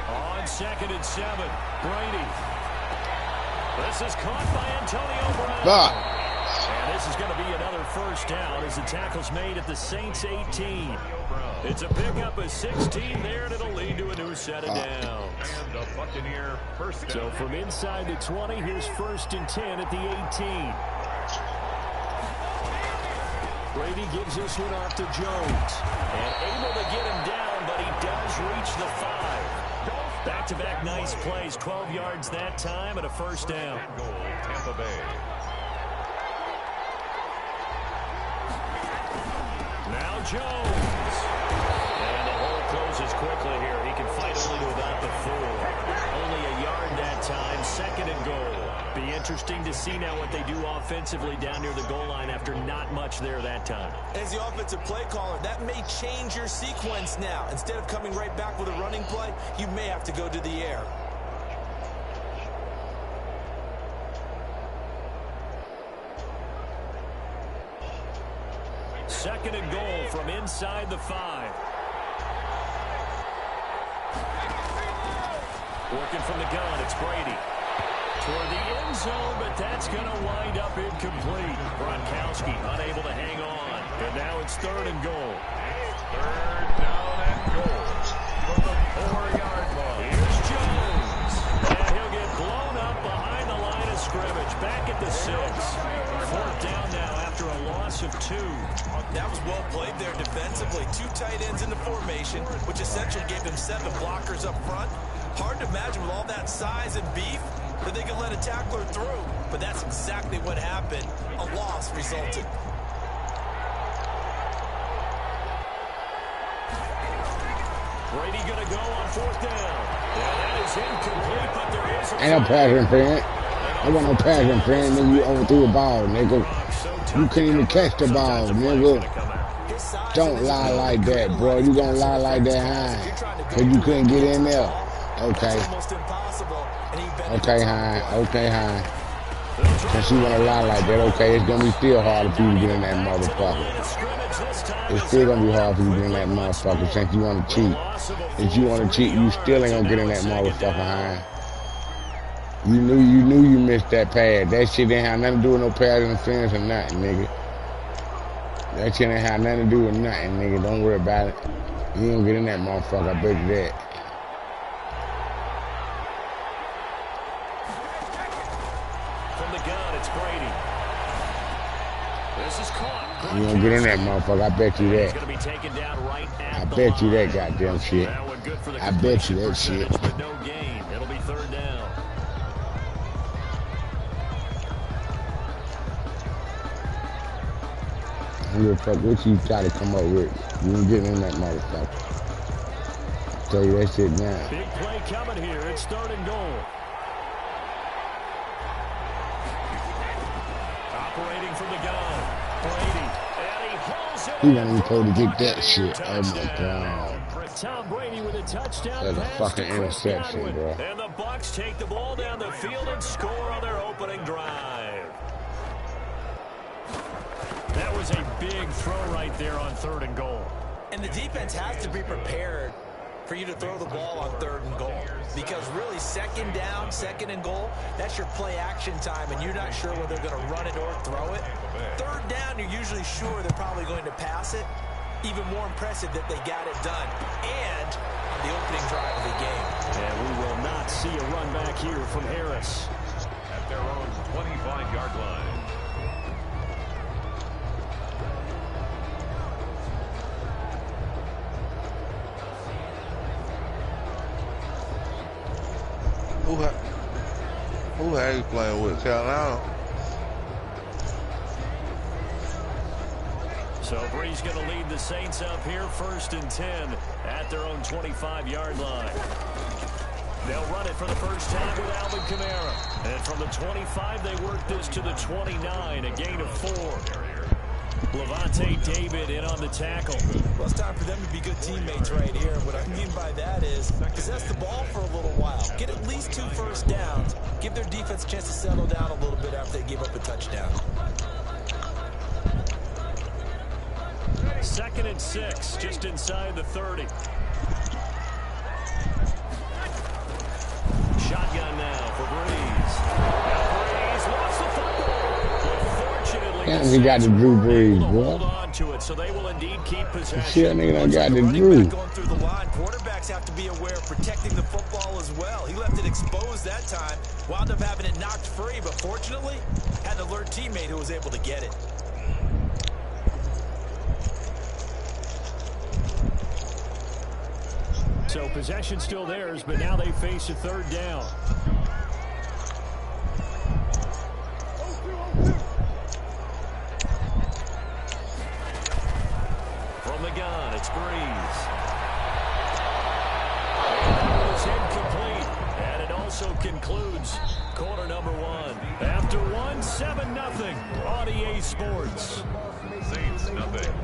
On 2nd and 7, Brady. This is caught by Antonio Brown. And this is going to be another first down as the tackle's made at the Saints 18. It's a pickup of 16 there, and it'll lead to a new set of downs. And the Buccaneer first down. So from inside the 20, here's 1st and 10 at the 18. Brady gives this one off to Jones. And able to get him down, but he does reach the 5. Back-to-back nice plays, 12 yards that time, and a first down. Goal, Tampa Bay. Now Jones. And the hole closes quickly here. He can fight only to about the 4. Only a yard that time, 2nd and goal. Be interesting to see now what they do offensively down near the goal line after not much there that time. As the offensive play caller, that may change your sequence now. Instead of coming right back with a running play, you may have to go to the air. Second and goal from inside the 5. Working from the gun, it's Brady. Toward the end zone, but that's going to wind up incomplete. Gronkowski unable to hang on. And now it's 3rd and goal. 3rd down and goal from the 4-yard line. Here's Jones. And he'll get blown back at the 6. 4th down now after a loss of 2. That was well played there defensively. 2 tight ends in the formation, which essentially gave them 7 blockers up front. Hard to imagine with all that size and beef that they could let a tackler through. But that's exactly what happened. A loss resulted. Brady going to go on 4th down. Yeah, that is incomplete, but there is a... Ain't no pass interference. I want no pass interference, nigga. You overthrew a ball, nigga. You couldn't even catch the ball, nigga. Don't lie like that, bro. You gonna lie like that high. Because you couldn't get in there. Okay. Okay, Hine. Okay, Hine. Since you want to lie like that, okay, it's going to be still hard for you to get in that motherfucker. It's still going to be hard for you to get in that motherfucker since you want to cheat. If you want to cheat, you still ain't going to get in that motherfucker, Hine. You knew you missed that pass. That shit didn't have nothing to do with no pass interference or nothing, nigga. That shit ain't have nothing to do with nothing, nigga. Don't worry about it. You ain't going to get in that motherfucker, I bet you that. You gonna get in that motherfucker, I bet you that. I bet you that goddamn shit. I bet you that shit. It'll be 3rd down. I don't give a fuck what you try to come up with. You ain't getting in that motherfucker. I'll tell you that shit now. Big play coming here. It's 3rd and goal. Operating from the gun. Brady. He wasn't even supposed to get that shit. Oh my god. Tom Brady with a touchdown. That's a fucking interception, bro. And the Bucs take the ball down the field and score on their opening drive. That was a big throw right there on 3rd and goal. And the defense has to be prepared for you to throw the ball on 3rd and goal. Because really, 2nd down, 2nd and goal, that's your play action time, and you're not sure whether they're going to run it or throw it. 3rd down, you're usually sure they're probably going to pass it. Even more impressive that they got it done. And on the opening drive of the game. And we will not see a run back here from Harris. At their own 25-yard line. Who are you playing with? Carolina? So Bree's going to lead the Saints up here 1st and 10 at their own 25-yard line. They'll run it for the first time with Alvin Kamara. And from the 25, they work this to the 29, a gain of 4. Levante David in on the tackle. Well, it's time for them to be good teammates right here. What I mean by that is possess the ball for a little while. Get at least 2 first downs. Give their defense a chance to settle down a little bit after they give up a touchdown. 2nd and 6, just inside the 30. Shotgun now for Breeze. Now Breeze lost the football. Unfortunately, Damn, he got the Drew Brees, boy. hold on to it, so they will indeed keep possession. Shit, nigga done got the Drew. Going through the line, quarterbacks have to be aware of protecting the football as well. He left it exposed that time, wound up having it knocked free, but fortunately, had an alert teammate who was able to get it. So possession still theirs, but now they face a 3rd down. From the gun, it's Breeze. And that was incomplete. And it also concludes quarter number 1. After 1, 7-0 on EA Sports. Saints nothing.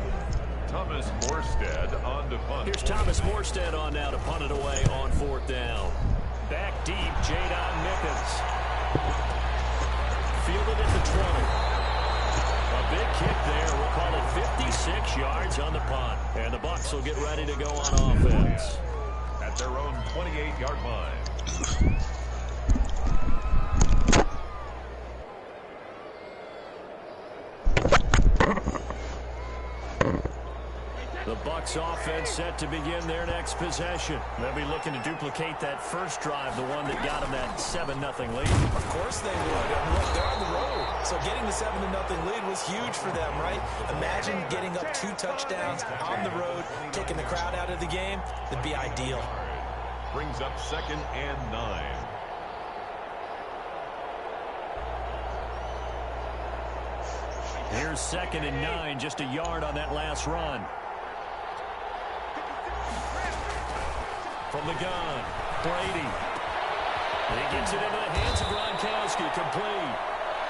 Thomas Morstead on to punt. Here's Thomas Morstead on now to punt it away on 4th down. Back deep, Jadon Mickens. Fielded at the 20. A big kick there. We'll call it 56 yards on the punt. And the Bucs will get ready to go on offense. At their own 28-yard line. The Bucs offense set to begin their next possession. They'll be looking to duplicate that first drive, the one that got them that 7-0 lead. Of course they would. And look, they're on the road. So getting the 7-0 lead was huge for them, right? Imagine getting up 2 touchdowns on the road, taking the crowd out of the game. That'd be ideal. Brings up 2nd and 9. Here's 2nd and 9, just a yard on that last run. From the gun, Brady. He gets it into the hands of Gronkowski, complete.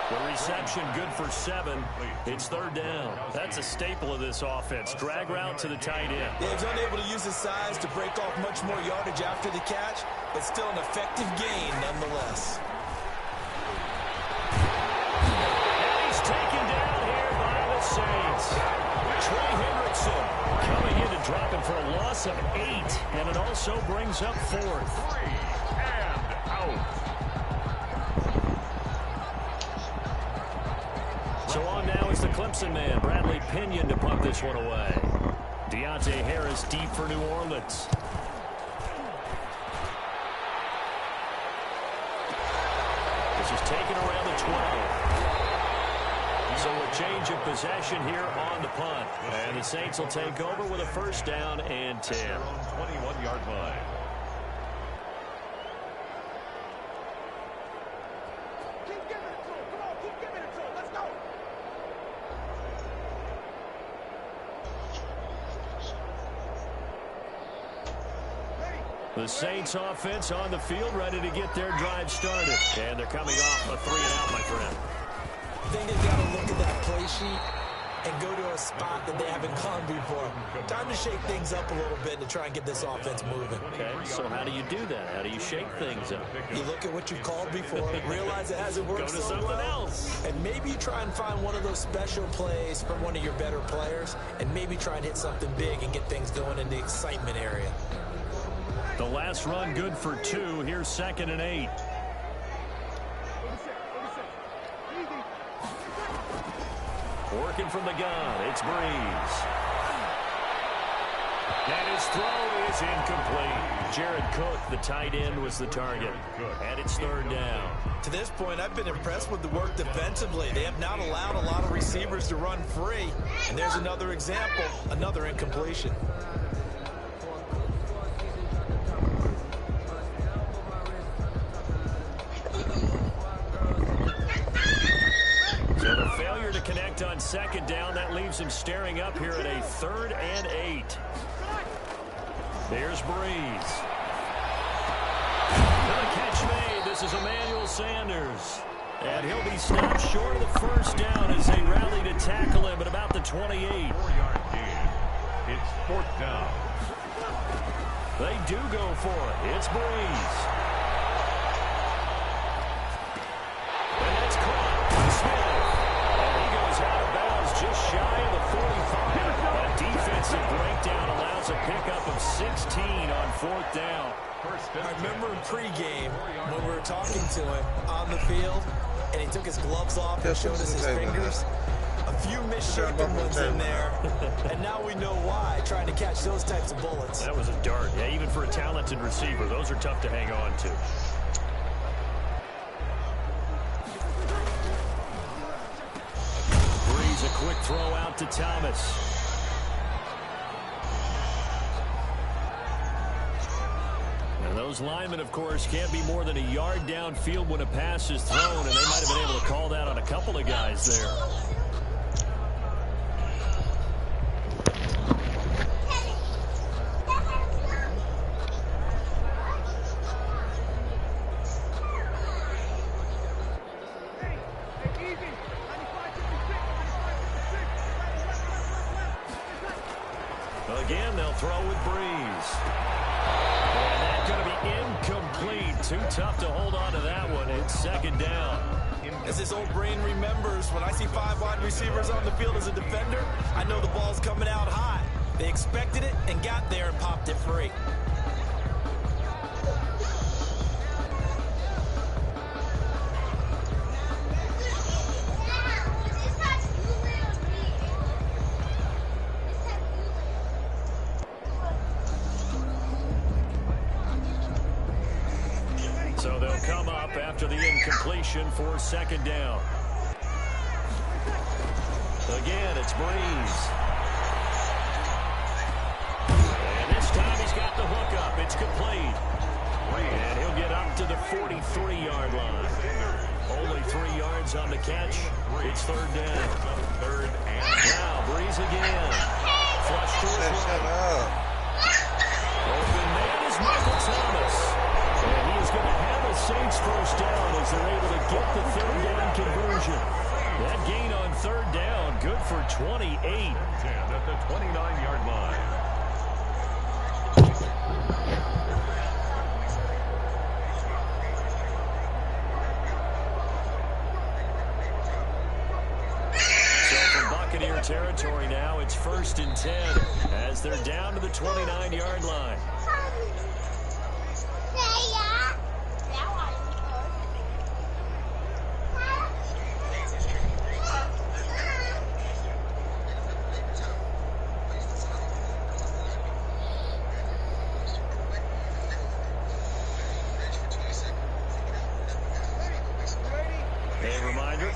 The reception good for 7. It's 3rd down. That's a staple of this offense. Drag route to the tight end. Yeah, he's unable to use his size to break off much more yardage after the catch, but still an effective gain nonetheless. And he's taken down here by the Saints. Trey Hendrickson coming in and dropping for a loss of 8, and it also brings up 4th. 3 and out. So on now is the Clemson man, Bradley Pinion, to pump this one away. Deontay Harris deep for New Orleans. This is taken around the 12. So a change of possession here on the punt. And the Saints will take over with a 1st down and 10. 21-yard line. The Saints offense on the field, ready to get their drive started. And they're coming off a 3-and-out, my friend. I think they've got to look at that play sheet and go to a spot that they haven't gone before. Time to shake things up a little bit to try and get this offense moving. Okay, so how do you do that? How do you shake things up? You look at what you've called before, realize it hasn't worked Go to so something well, else. and maybe you try and find one of those special plays from one of your better players, and maybe try and hit something big and get things going in the excitement area. The last run good for 2. Here's 2nd and 8. Working from the gun, it's Breeze. And his throw is incomplete. Jared Cook, the tight end, was the target. And it's 3rd down. To this point, I've been impressed with the work defensively. They have not allowed a lot of receivers to run free. And there's another example, another incompletion. So the failure to connect on 2nd down, that leaves him staring up here at a 3rd and 8. There's Breeze. The catch made. This is Emmanuel Sanders. And he'll be stopped short of the 1st down as they rally to tackle him at about the 28. 4-yard gain. It's 4th down. They do go for it. It's Breeze. And that's caught by Smith. And he goes out of bounds just shy of the 45. That defensive breakdown allows a pickup of 16 on 4th down. I remember in pregame when we were talking to him on the field, and he took his gloves off and showed us his fingers. A few misshapen ones in there, and now we know why, trying to catch those types of bullets. That was a dart. Yeah, even for a talented receiver, those are tough to hang on to. Breeze, a quick throw out to Thomas. And those linemen, of course, can't be more than a yard downfield when a pass is thrown, and they might have been able to call that on a couple of guys there. Again, they'll throw with Breeze. And that's going to be incomplete. Too tough to hold on to that one. It's 2nd down. As this old brain remembers, when I see 5 wide receivers on the field as a defender, I know the ball's coming out high. They expected it and got there and popped it free. Incompletion for second down. Again, it's Breeze. And this time he's got the hook up. It's complete. And he'll get up to the 43-yard line. Only 3 yards on the catch. It's third down. Third and now Breeze again. Flush to his right. Open man is Michael Thomas. And he is going to have a Saints first down as they're able to get the third down conversion. That gain on third down, good for 28. 10 at the 29-yard line. Buccaneer territory now. It's 1st and 10 as they're down to the 29-yard line.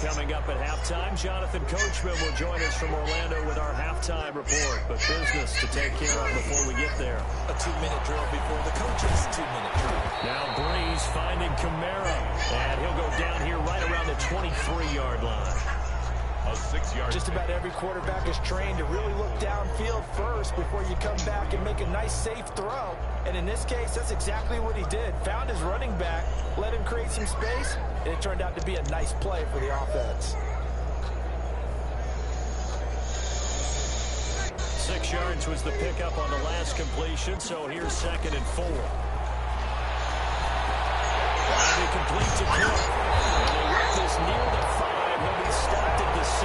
Coming up at halftime, Jonathan Coachman will join us from Orlando with our halftime report. But business to take care of before we get there. A 2-minute drill before the coach's 2-minute drill. Now Breeze finding Kamara. And he'll go down here right around the 23-yard line. A 6-yard. Just about every quarterback is trained to really look downfield first before you come back and make a nice, safe throw. And in this case, that's exactly what he did. Found his running back, let him create some space, and it turned out to be a nice play for the offense. 6 yards was the pickup on the last completion, so here's 2nd and 4. Finally complete to Cook. And they work this near the 5. He'll be stopped at the 6.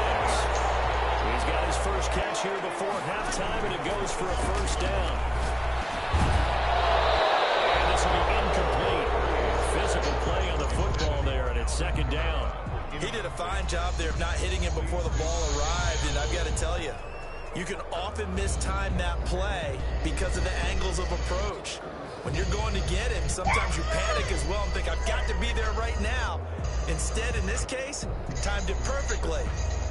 He's got his first catch here before halftime, and it goes for a first down. And this will be incomplete. Physical play on the football there, and it's 2nd down. He did a fine job there of not hitting him before the ball arrived, and I've got to tell you, you can often mistime that play because of the angles of approach. When you're going to get him, sometimes you panic as well and think, I've got to be there right now. Instead, in this case, timed it perfectly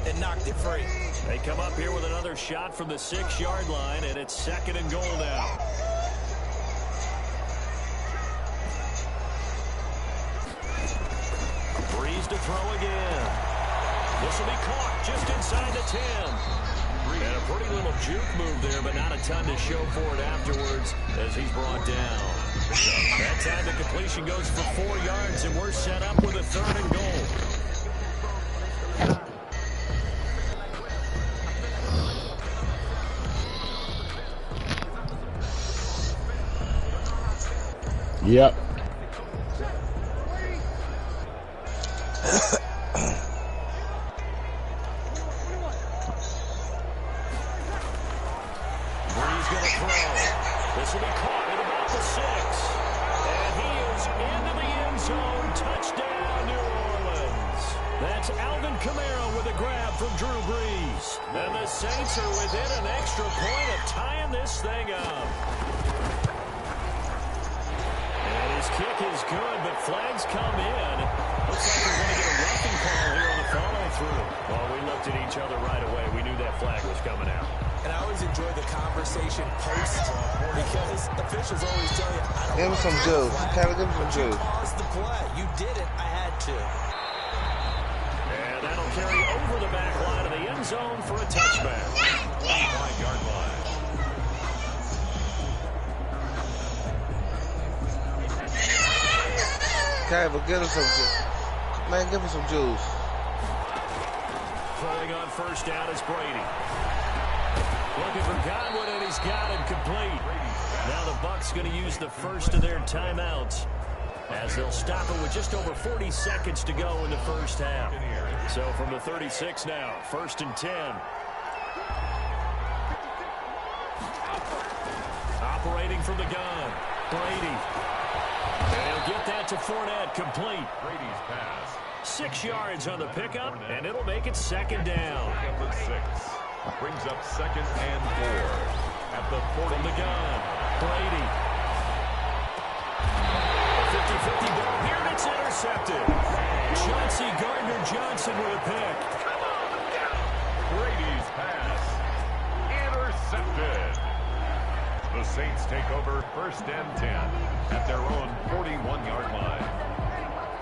and knocked it free. They come up here with another shot from the 6-yard line, and it's 2nd and goal now. Breeze to throw again. This will be caught just inside the 10. And a pretty little juke move there, but not a ton to show for it afterwards as he's brought down. That time the completion goes for 4 yards, and we're set up with a 3rd and goal. Yep. This will be caught at about the 6. And he is into the end zone. Touchdown, New Orleans. That's Alvin Kamara with a grab from Drew Brees. And the Saints are within an extra point of tying this thing up. And his kick is good, but flags come in. Looks like we're going to get a roughing call here on the follow-through. Well, we looked at each other right away. We knew that flag was coming out. And I always enjoy the conversation post because officials always tell you, I don't give him some juice. Kind of give him some juice. You caused the play. You did it. I had to. And that'll carry over the back line of the end zone for a touchback. 5-yard line. Okay, but give him some juice. Man, give him some juice. Throwing on first down is Brady. Looking for Godwin, and he's got him complete. Now the Bucs going to use the first of their timeouts as they'll stop it with just over 40 seconds to go in the first half. So from the 36 now, 1st and 10. Operating from the gun, Brady. And he'll get that to Fournette, complete. Brady's pass. 6 yards on the pickup, and it'll make it 2nd down. Number 6 brings up 2nd and 4 at the 40. From the gun, Brady. A 50-50 ball here, and it's intercepted. Chauncey Gardner-Johnson with a pick. Brady's pass. Intercepted. The Saints take over 1st and 10 at their own 41-yard line.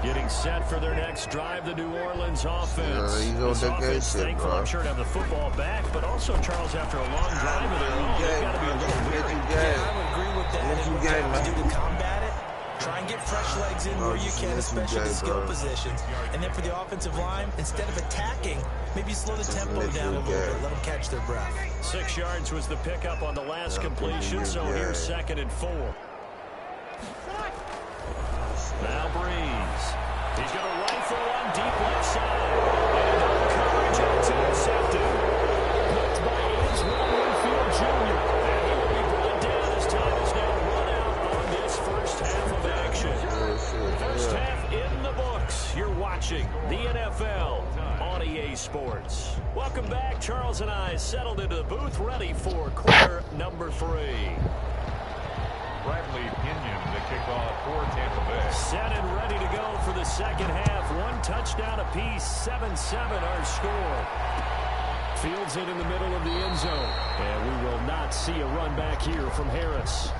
Getting set for their next drive, the New Orleans offense. This offense, thankful, I'm sure, to have the football back, but also, Charles, after a long drive of their own, they've got to be a little weary. Yeah, I would agree with that. And what they have to do to combat it, try and get fresh legs in where you can, especially the skill positions. And then for the offensive line, instead of attacking, maybe slow the tempo down a little bit. Let them catch their breath. 6 yards was the pickup on the last completion, so here's 2nd and 4. Now Breeze. He's going to rifle one deep left side. And no coverage, and it's intercepted. Picked by Israel Winfield Jr. And he will be brought down as time is now run out on this first half of action. First half in the books. You're watching the NFL on EA Sports. Welcome back. Charles and I settled into the booth, ready for quarter number 3. Bradley Pinion to kick off for Tampa Bay. Set and ready to go for the second half. 1 touchdown apiece, 7-7 our score. Fields it in the middle of the end zone. And we will not see a run back here from Harris.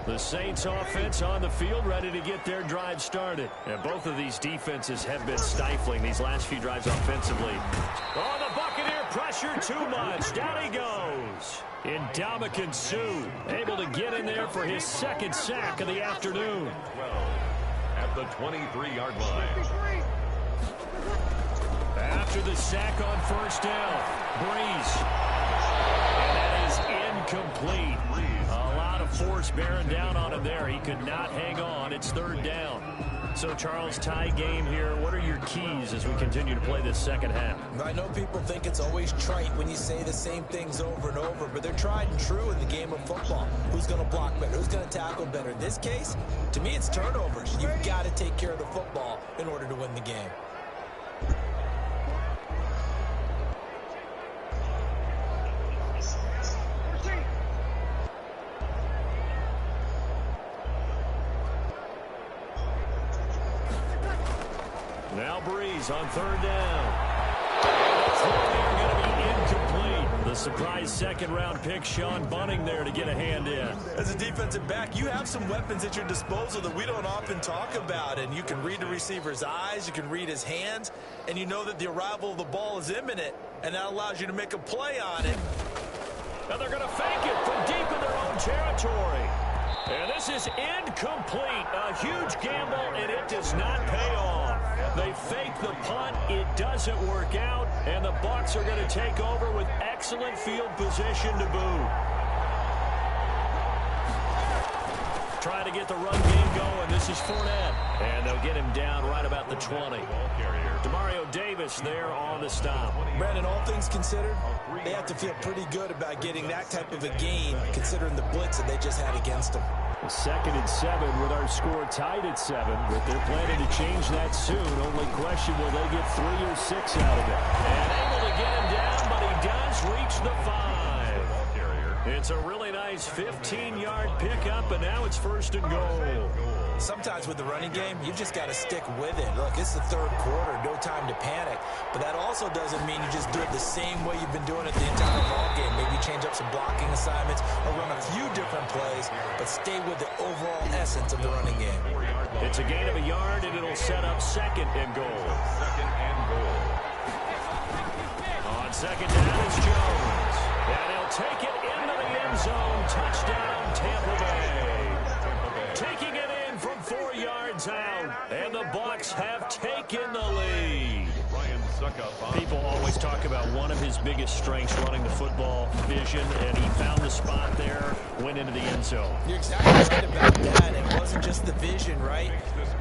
The Saints offense on the field, ready to get their drive started. And both of these defenses have been stifling these last few drives offensively. Oh, the Buccaneer pressure too much. Down he goes. Ndamukong Suh able to get in there for his 2nd sack of the afternoon. 12 at the 23-yard line. After the sack on 1st down, Breeze. And that is incomplete. A lot of force bearing down on him there. He could not hang on. It's 3rd down. So, Charles, tie game here. What are your keys as we continue to play this second half? I know people think it's always trite when you say the same things over and over, but they're tried and true in the game of football. Who's going to block better? Who's going to tackle better? In this case, to me, it's turnovers. You've got to take care of the football in order to win the game. Now Breeze on 3rd down. They're going to be incomplete. The surprise 2nd-round pick, Sean Bunting, there to get a hand in. As a defensive back, you have some weapons at your disposal that we don't often talk about. And you can read the receiver's eyes, you can read his hands, and you know that the arrival of the ball is imminent, and that allows you to make a play on it. And they're going to fake it from deep in their own territory. And this is incomplete. A huge gamble, and it does not pay off. They fake the punt. It doesn't work out. And the Bucs are going to take over with excellent field position to boot. Trying to get the run game going. This is Fournette. And they'll get him down right about the 20. Demario Davis there on the stop. Brandon, all things considered, they have to feel pretty good about getting that type of a gain, considering the blitz that they just had against them. 2nd and 7 with our score tied at 7. But they're planning to change that soon. Only question, will they get 3 or 6 out of it? And able to get him down, but he does reach the 5. It's a really nice 15-yard pickup, and now it's 1st and goal. Sometimes with the running game, you just got to stick with it. Look, it's the 3rd quarter, no time to panic. But that also doesn't mean you just do it the same way you've been doing it the entire ball game. Maybe change up some blocking assignments or run a few different plays, but stay with the overall essence of the running game. It's a gain of a yard, and it'll set up 2nd and goal. 2nd and goal. On 2nd down, it's Jones. And he'll take it into the end zone. Touchdown, Tampa Bay. Taking it in from 4 yards out, and the Bucs have taken the lead. People always talk about one of his biggest strengths running the football, vision, and he found the spot there, went into the end zone. You're exactly right about that. It wasn't just the vision, right?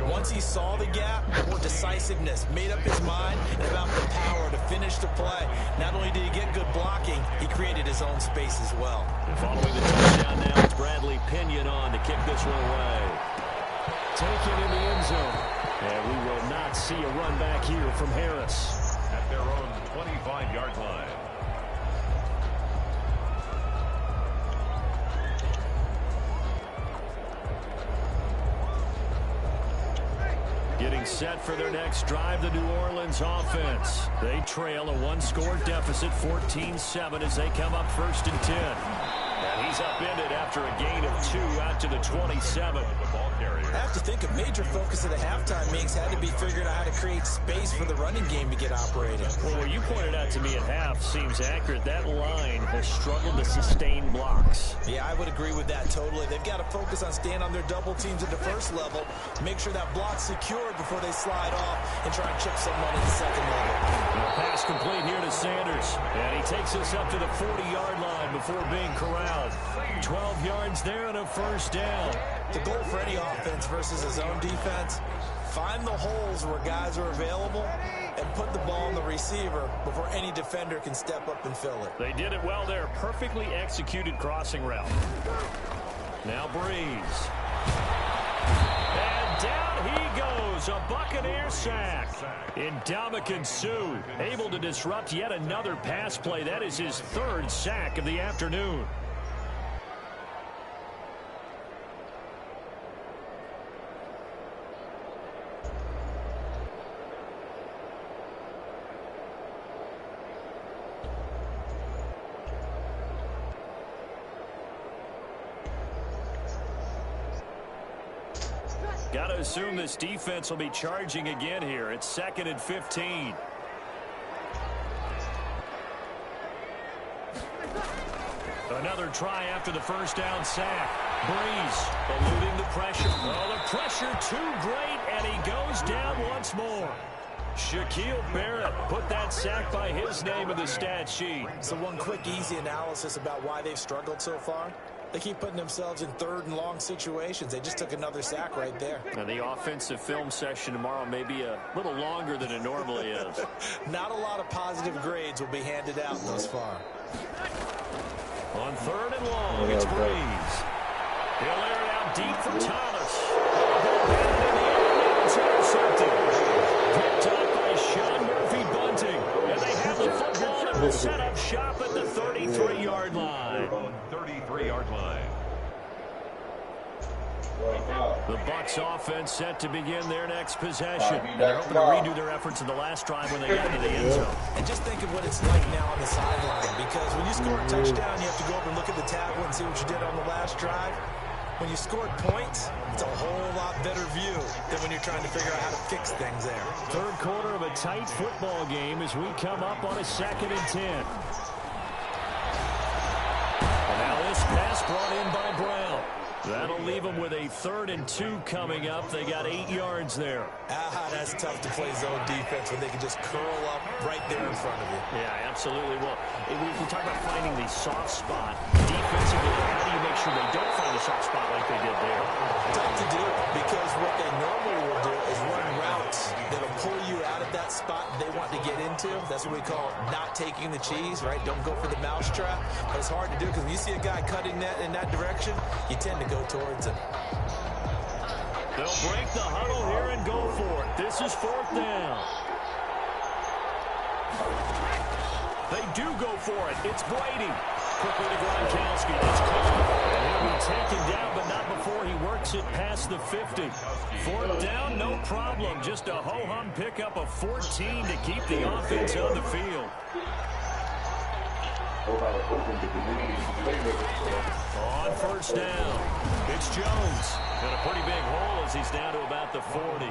Once he saw the gap, decisiveness, made up his mind, and about the power to finish the play. Not only did he get good blocking, he created his own space as well. And following the touchdown now, it's Bradley Pinion on to kick this one away. Taken in the end zone. And we will not see a run back here from Harris. At their own 25-yard line. Getting set for their next drive, the New Orleans offense. They trail a one-score deficit, 14-7, as they come up 1st and 10. And he's upended after a gain of 2 out to the 27. I have to think a major focus of the halftime meetings had to be figuring out how to create space for the running game to get operating. Well, what you pointed out to me at half seems accurate. That line has struggled to sustain blocks. Yeah, I would agree with that totally. They've got to focus on staying on their double teams at the first level, make sure that block's secured before they slide off and try and chip someone at the second level. A pass complete here to Sanders, and he takes us up to the 40-yard line before being corralled. 12 yards there and a 1st down. The goal for any offense versus his own defense, find the holes where guys are available and put the ball on the receiver before any defender can step up and fill it. They did it well there. Perfectly executed crossing route. Now Breeze. And down he goes. A Buccaneer sack. Ndamukong Suh able to disrupt yet another pass play. That is his 3rd sack of the afternoon. Got to assume this defense will be charging again here. It's 2nd and 15. Another try after the 1st down sack. Breeze eluding the pressure. Oh, the pressure too great, and he goes down once more. Shaquille Barrett put that sack by his name in the stat sheet. So one quick, easy analysis about why they've struggled so far. They keep putting themselves in 3rd and long situations. They just took another sack right there. Now, the offensive film session tomorrow may be a little longer than it normally is. Not a lot of positive grades will be handed out thus far. On 3rd and long, it's Breeze. He'll air it out deep for Thomas. It's intercepted. Picked up by Sean Murphy-Bunting. And they have the football and will set up shop at the 33-yard line. 33-yard line. The Bucs offense set to begin their next possession. And they're hoping to redo their efforts in the last drive when they got into the end zone. And just think of what it's like now on the sideline, because when you score a touchdown, you have to go over and look at the tablet and see what you did on the last drive. When you scored points, it's a whole lot better view than when you're trying to figure out how to fix things there. 3rd quarter of a tight football game as we come up on a 2nd and 10. And now this pass brought in by Brown. That'll leave them with a 3rd and 2 coming up. They got 8 yards there. That's tough to play zone defense when they can just curl up right there in front of you. Yeah, absolutely. Well, if we talk about finding the soft spot defensively, how do you make sure they don't find a soft spot like they did there? Tough to do, because what they normally will do is run routes that'll pull you out of that spot they want to get into. That's what we call not taking the cheese, right? Don't go for the mousetrap. But it's hard to do, because when you see a guy cutting that in that direction, you tend to go towards him. They'll break the huddle here and go for it. This is 4th down. They do go for it. It's Brady. Quickly to Gronkowski. It's caught. And he'll be taken down, but not before he works it past the 50. 4th down, no problem. Just a ho-hum pickup of 14 to keep the offense on the field. On 1st down, it's Jones. And a pretty big hole as he's down to about the 40.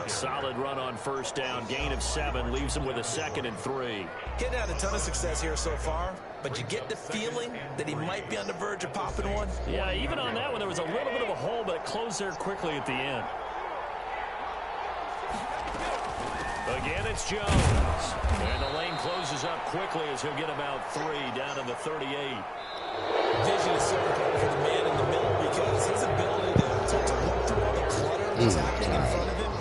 A solid run on 1st down. Gain of 7 leaves him with a 2nd and 3. Getting had a ton of success here so far, but you get the feeling that he might be on the verge of popping one. Yeah, even on that one, there was a little bit of a hole, but it closed there quickly at the end. Again, it's Jones. And the lane closes up quickly as he'll get about 3 down to the 38. Vision is so important for the man in the middle because his ability to look through all the clutter that's happening in front of him,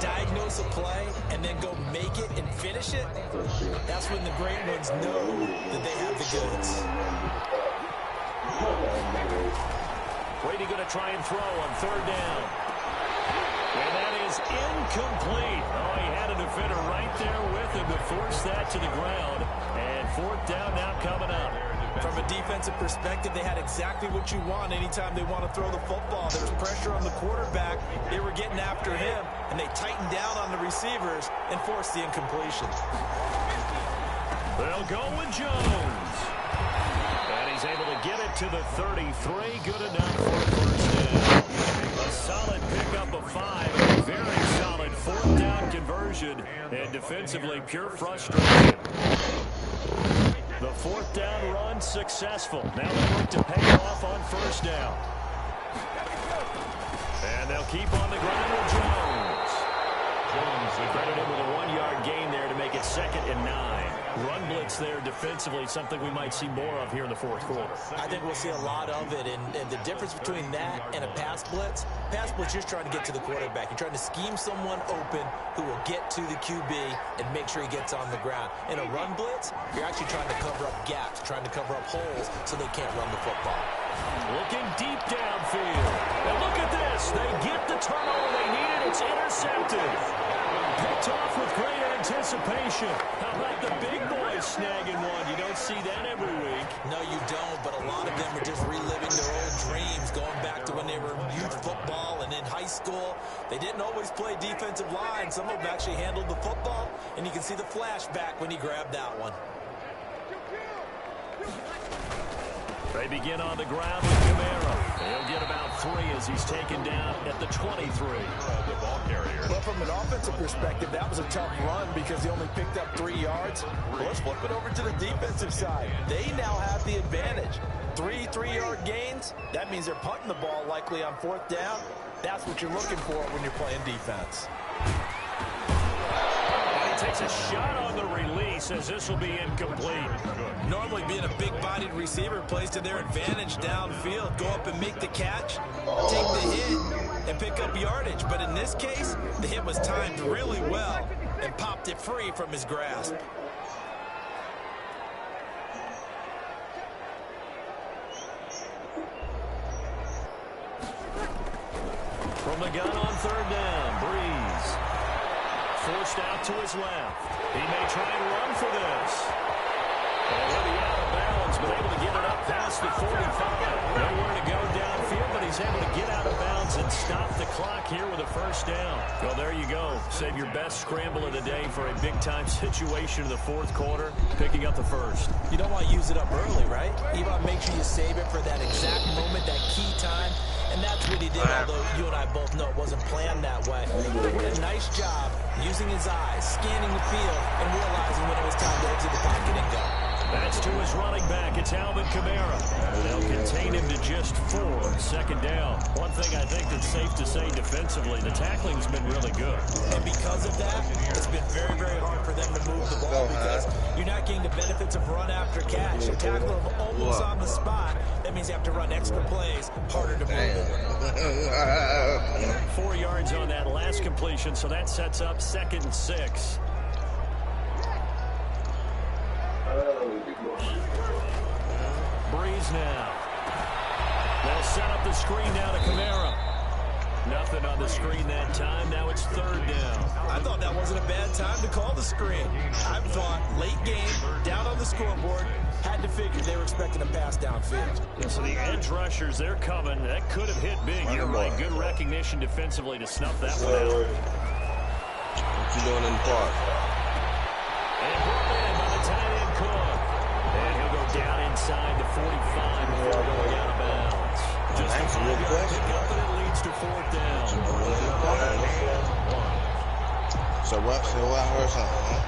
diagnose a play, and then go make it and finish it, that's when the great ones know that they have the goods. Brady going to try and throw on 3rd down. And that is incomplete. Oh, he had a defender right there with him to force that to the ground. And 4th down now coming up. From a defensive perspective, they had exactly what you want anytime they want to throw the football. There was pressure on the quarterback. They were getting after him, and they tightened down on the receivers and forced the incompletion. They'll go with Jones. And he's able to get it to the 33. Good enough for a 1st down. A solid pickup of 5 and a very solid 4th down conversion. And defensively, pure frustration. The 4th down run successful. Now they look to pay it off on 1st down. And they'll keep on the ground with Jones. Jones credited with a 1-yard gain there to make it 2nd and 9. Run blitz there defensively, something we might see more of here in the 4th quarter. I think we'll see a lot of it, and the difference between that and a pass blitz, you're trying to get to the quarterback. You're trying to scheme someone open who will get to the QB and make sure he gets on the ground. In a run blitz, you're actually trying to cover up gaps, trying to cover up holes so they can't run the football. Looking deep downfield. And look at this. They get the turnover they needed. It's intercepted. Picked off with great anticipation. How about the big boys snagging one? You don't see that every week. No, you don't, but a lot of them are just reliving their old dreams, going back to when they were in youth football and in high school. They didn't always play defensive line. Some of them actually handled the football, and you can see the flashback when he grabbed that one. They begin on the ground with Camara. He'll get about 3 as he's taken down at the 23. The ball carrier. Well, from an offensive perspective, that was a tough run because he only picked up 3 yards. Well, let's flip it over to the defensive side. They now have the advantage. 3 3-yard gains. That means they're punting the ball likely on 4th down. That's what you're looking for when you're playing defense. Takes a shot on the release as this will be incomplete. Normally being a big-bodied receiver plays to their advantage downfield. Go up and make the catch, take the hit, and pick up yardage. But in this case, the hit was timed really well and popped it free from his grasp. From the gun on 3rd down, Breeze. Forced out to his left. He may try and run for this. And he'll be out of bounds, but able to get it up past the 45. Nowhere to go downfield, but he's able to get out of bounds and stop the clock here with a 1st down. Well, there you go. Save your best scramble of the day for a big-time situation in the 4th quarter, picking up the 1st. You don't want to use it up early, right? You want to make sure you save it for that exact moment, that key time. And that's what he did, although you and I both know it wasn't planned that way. But he did a nice job using his eyes, scanning the field, and realizing when it was time to exit the pocket and go. That's to his running back. It's Alvin Kamara. They'll contain him to just 4. 2nd down. One thing I think that's safe to say defensively, the tackling's been really good. And because of that, it's been very, very hard for them to move the ball because you're not getting the benefits of run after catch. You tackle them almost on the spot. That means you have to run extra plays, harder to move it. 4 yards on that last completion, so that sets up 2nd and 6. Breeze now. They'll set up the screen now to Kamara. Nothing on the screen that time. Now it's 3rd down. I thought that wasn't a bad time to call the screen. I thought late game, down on the scoreboard, had to figure they were expecting a pass downfield. So the edge rushers, they're coming. That could have hit big. You're right. Good recognition defensively to snuff that one out. What you doing in the park? And brought in by the tight end Cook. And he'll go down inside the 45 before going out of bounds. Just a 5-yard pickup, and it leads to 4th down. So what? So I heard something, huh?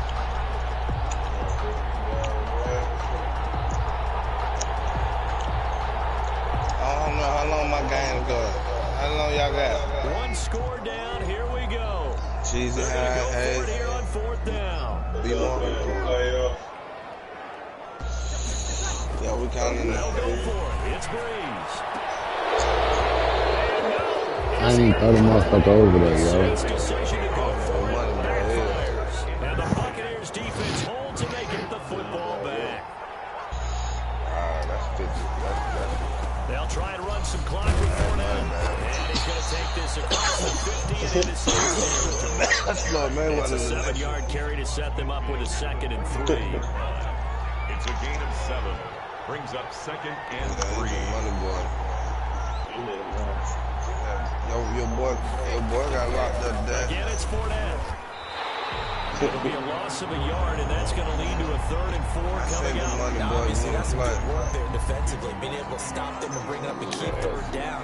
I don't know how long my game goes. How long y'all got? One score down. Here we go. Cheezie, They're going to go for it here on 4th down. Be more. Yeah, we kind of They'll go for it. It's Breeze. I ain't throw the motherfucker over there, yo. Decision to go for it. Backfires. And the Buccaneers defense holds and they get the football back. That's 50. They'll try and run some clock with Fournette. And he's going to take this across the 50 and into Saints territory. That's no man. It's a 7-yard carry to set them up with a 2nd and 3. It's a gain of 7. Brings up 2nd and 3. Money boy. Your boy got locked up there. Again, it's Fournette. It'll be a loss of a yard, and that's going to lead to a 3rd and 4 coming out. Now, obviously, that's some good work there defensively, being able to stop them and bring it up and keep 3rd down.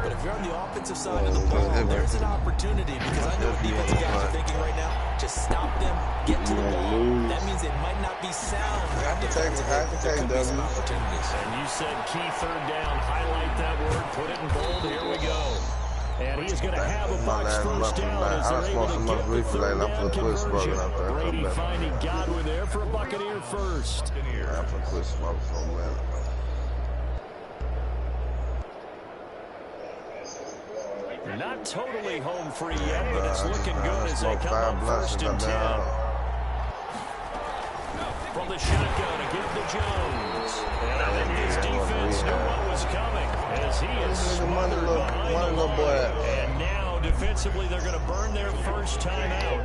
But if you're on the offensive side of the ball, there's an opportunity, because I know the defensive guys are thinking right now, just stop them, get to the ball. That means they might not be sound. There could be some opportunities. And you said key 3rd down. Highlight that word. Put it in bold. Here we go. And he's going to have a box first down as they're able to get the 3rd down conversion. Brady finding Godwin there for a Buccaneer first. Not totally home free yet, but it's looking good as they come up 1st and 10. From the shotgun to give to Jones. And I think his defense knew what was coming as he is smothered behind the line. And now defensively they're going to burn their first time out.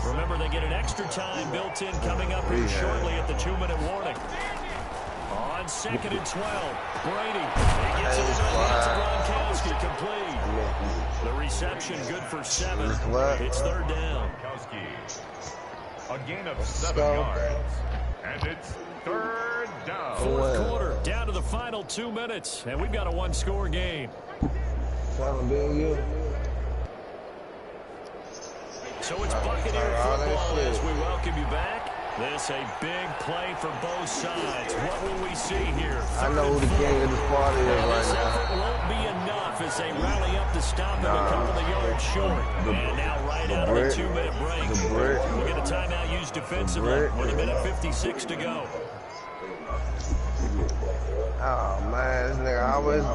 Remember, they get an extra time built in coming up here shortly at the 2-minute warning. On 2nd and 12, Brady. He gets it right to Gronkowski, complete. The reception good for 7. It's 3rd down. A gain of 7 yards. And it's 3rd down. 4th quarter, down to the final 2 minutes. And we've got a 1-score game. So it's Buccaneer football as we welcome you back. This a big play for both sides. What will we see here? I know who the king of this party is right This now. effort won't be enough as they rally up to stop him a couple of yards short. And now right out of the 2-minute break. We'll get a timeout used defensively with 1:56 to go. Oh man, this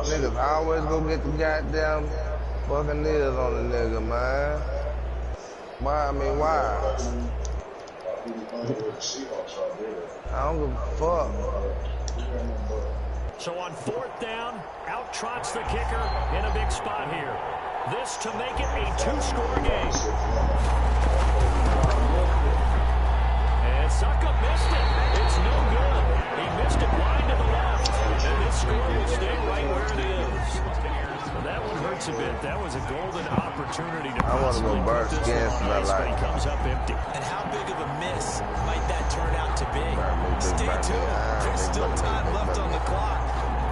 niggas always go get the goddamn Buccaneers on the nigga, man. Why? I don't give a fuck. So on 4th down, out trots the kicker in a big spot here. This to make it a 2-score game. And Suckup missed it. It's no good. He missed it wide to the left. And this score will stay right where it is. Well, that one hurts a bit. That was a golden opportunity to possibly put this one on ice, but he comes up empty. And how big of a miss might that turn out to be? Stay tuned. There's still time left on the clock.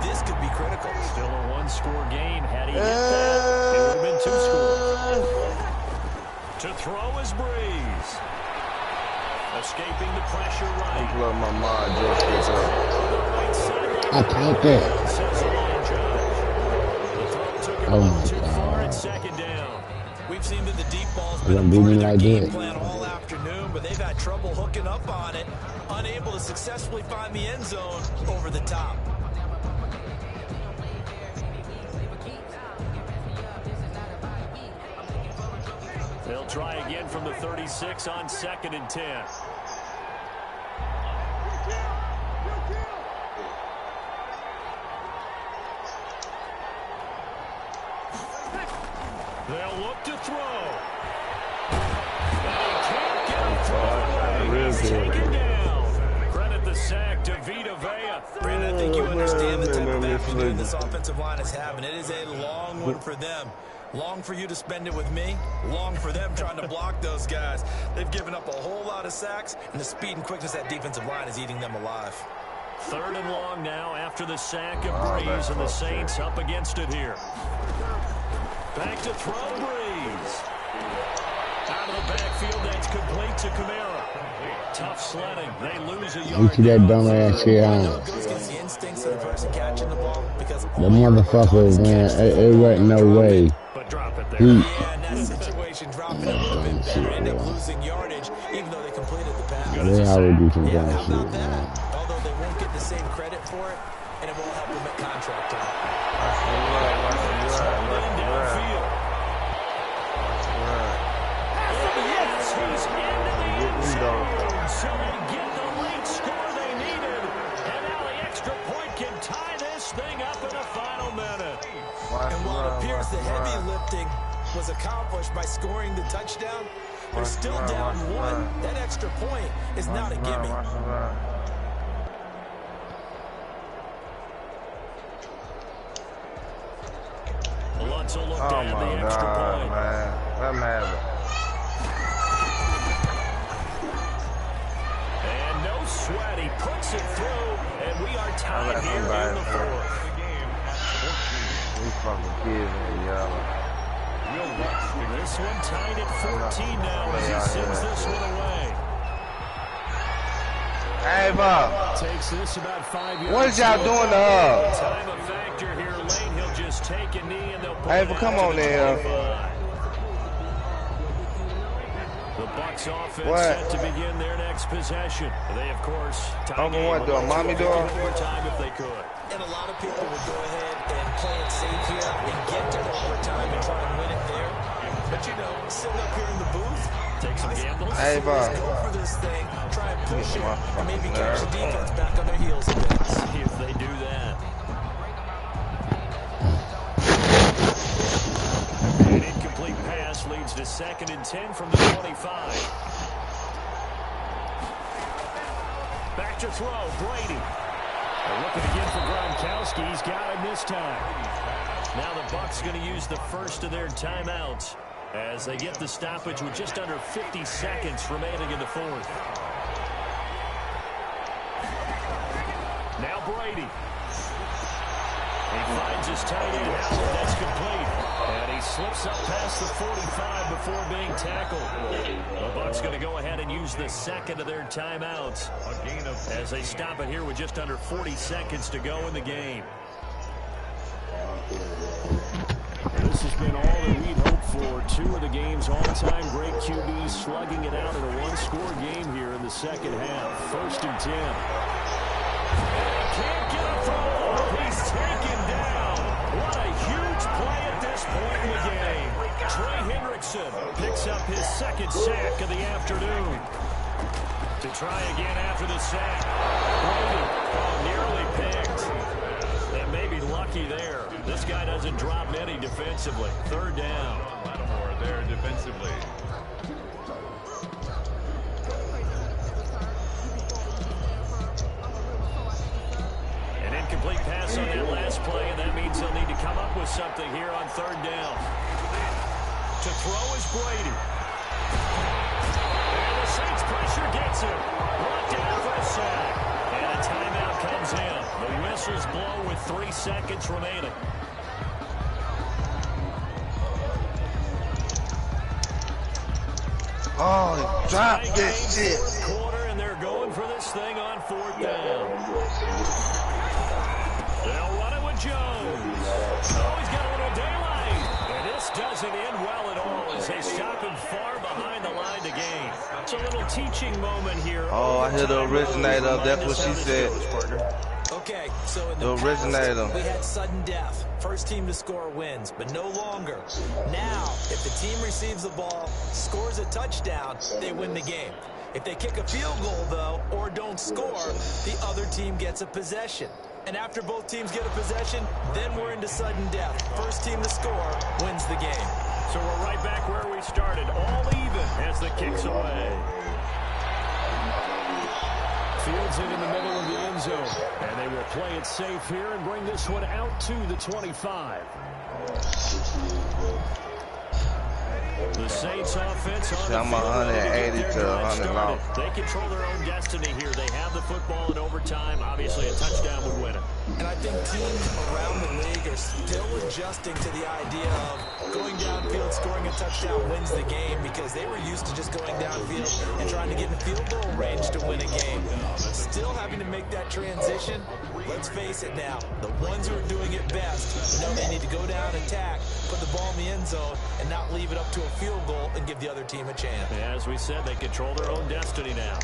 This could be critical. Still a 1-score game. Had he hit that, it would have been 2 scores. To throw is Breeze. Escaping the pressure right. My mind just I caught that. Oh my God. 2nd down. We've seen that the deep ball's They're been gonna a beat part me of their like game that. plan all afternoon, but they've had trouble hooking up on it, unable to successfully find the end zone over the top. They'll try again from the 36 on 2nd and 10. They'll look to throw. And he can't get a throw. He's taken down. Credit the sack to Vita Vea. Brandon, I think you understand the type of afternoon this offensive line is having. It is a long one for them. Long for you to spend it with me. Long for them trying to block those guys. They've given up a whole lot of sacks, and the speed and quickness of that defensive line is eating them alive. 3rd and long now after the sack of Breeze, and the Saints up against it here. Back to throw Breeze. Out of the backfield, that's complete to Kamara. Tough sledding. They lose a You yard. see that dumb ass shit on. It goes against the instincts of the person catching the ball because The motherfucker, man, it wasn't no way. But drop it there. He, yeah, in that situation, dropping it would have been better. End up losing yardage, even though they completed the pass. they always do some Yeah, dumb how shit, about man. that? Although they won't get the same credit for it, and it won't help them at contract time. Downfield. Yes, he's into the end zone. So they get the late score they needed. And now the extra point can tie this thing up in the final minute. And while it appears the heavy lifting was accomplished by scoring the touchdown, they're still down one. That extra point is not a gimme. Lutz will look to add the extra point. Man. Let him have it. And no sweat. He puts it through, and we are tied here in the fourth. We fucking kidding, y'all. This one tied at 14 now as he sends this one away. Hey, Bob. Takes this about 5 yards. What is y'all doing to her? Time of factor here late. He'll just take a knee and they'll put Hey, it but out come to on the there. 25. The Bucs offense What? set to begin their next possession. They, of course, Uncle what, do a mommy door? overtime if they could. And a lot of people would go ahead and play it safe here and get to overtime and try and win it there. But, you know, sitting up here in the booth, Take some gambles. Hey, Bob. go for this thing, try and push it, my and maybe fucking catch the nerve. defense back on their heels a bit. See if they do that. An incomplete pass leads to 2nd and 10 from the 25. Back to throw, Brady. They're looking again for Gronkowski. He's got him this time. Now the Bucs going to use the first of their timeouts as they get the stoppage with just under 50 seconds remaining in the fourth. Now Brady. He finds his tight end, Howard. That's complete. And he slips up past the 45 before being tackled. The Bucs going to go ahead and use the second of their timeouts as they stop it here with just under 40 seconds to go in the game. This has been all that we'd hoped for. Two of the game's all-time great QBs slugging it out in a one-score game here in the second half. 1st and 10. Can't get a throw. He's taken down. What a huge play at this point in the game. Trey Hendrickson picks up his 2nd sack of the afternoon. To try again after the sack. Brady, nearly picked. And maybe lucky there. This guy doesn't drop many defensively. 3rd down. Lattimore there defensively. An incomplete pass on that last play, and that means they'll need to come up with something here on 3rd down. To throw is Brady. And the Saints pressure gets him. Brought down for a sack. And a timeout comes in. The whistles blow with 3 seconds remaining. Oh, drop this shit. Quarter, and they're going for this thing on 4th down. They'll run it with Jones. Oh, he's got a little daylight. And this doesn't end well at all as they stop him far behind the line to gain. It's a little teaching moment here. Oh, I hear the originator. That's what she said. Okay, so in the originator. past, we had sudden death. First team to score wins, but no longer. Now, if the team receives the ball, scores a touchdown, they win the game. If they kick a field goal, though, or don't score, the other team gets a possession. And after both teams get a possession, then we're into sudden death. First team to score wins the game. So we're right back where we started, all even as the kick's away. Fields it in the middle of the end zone. And they will play it safe here and bring this one out to the 25. The Saints offense on I'm the field. 180 to 100 off. They control their own destiny here. They have the football in overtime. Obviously, a touchdown would win it. And I think teams around the league are still adjusting to the idea of going downfield, scoring a touchdown wins the game, because they were used to just going downfield and trying to get in field goal range to win a game. Still having to make that transition. Let's face it now, the ones who are doing it best know they need to go down, attack, put the ball in the end zone, and not leave it up to a field goal and give the other team a chance. As we said, they control their own destiny now.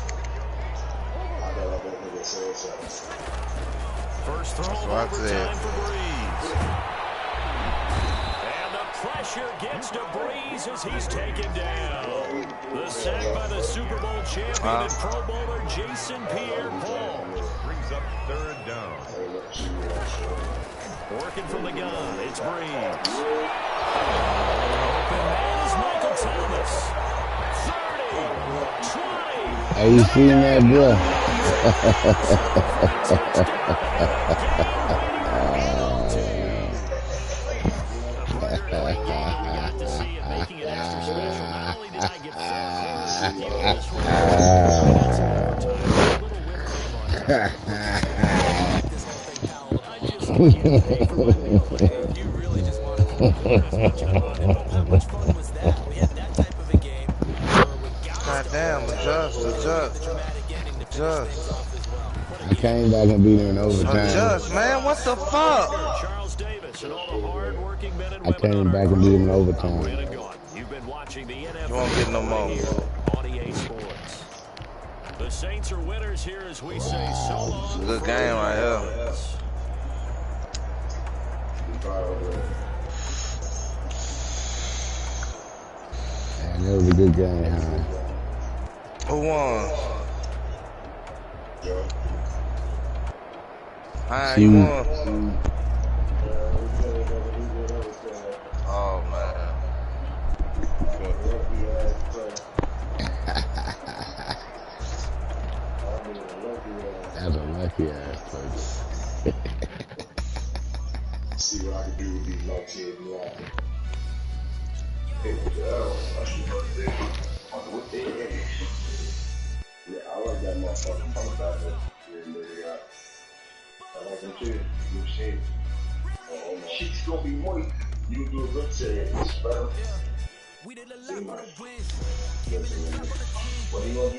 First throw overtime for Breeze. And the pressure gets to Breeze as he's taken down. The sack by the Super Bowl champion and Pro Bowler Jason Pierre-Paul. Brings up third down. Working from the gun, it's Breeze. Open man is Michael Thomas. 30, 20. Hey, you seen that, bro? Goddamn, adjust. I came back and beat him in overtime. Adjust, man. What the fuck? I came back and beat him in overtime. You've been watching the NFL. You won't get no more. On EA Sports. The Saints are winners here, as we say so long. It's a good game right here. Man, that was a good game, huh? Who won? Hi, you won. Oh, man. That's a lucky ass place. See what I can do with these lucky and lucky. Yeah, I like that motherfucker coming back there. I like them too. You see. She's gonna be moist. You can do a good say it's better. See, man. What are you gonna do?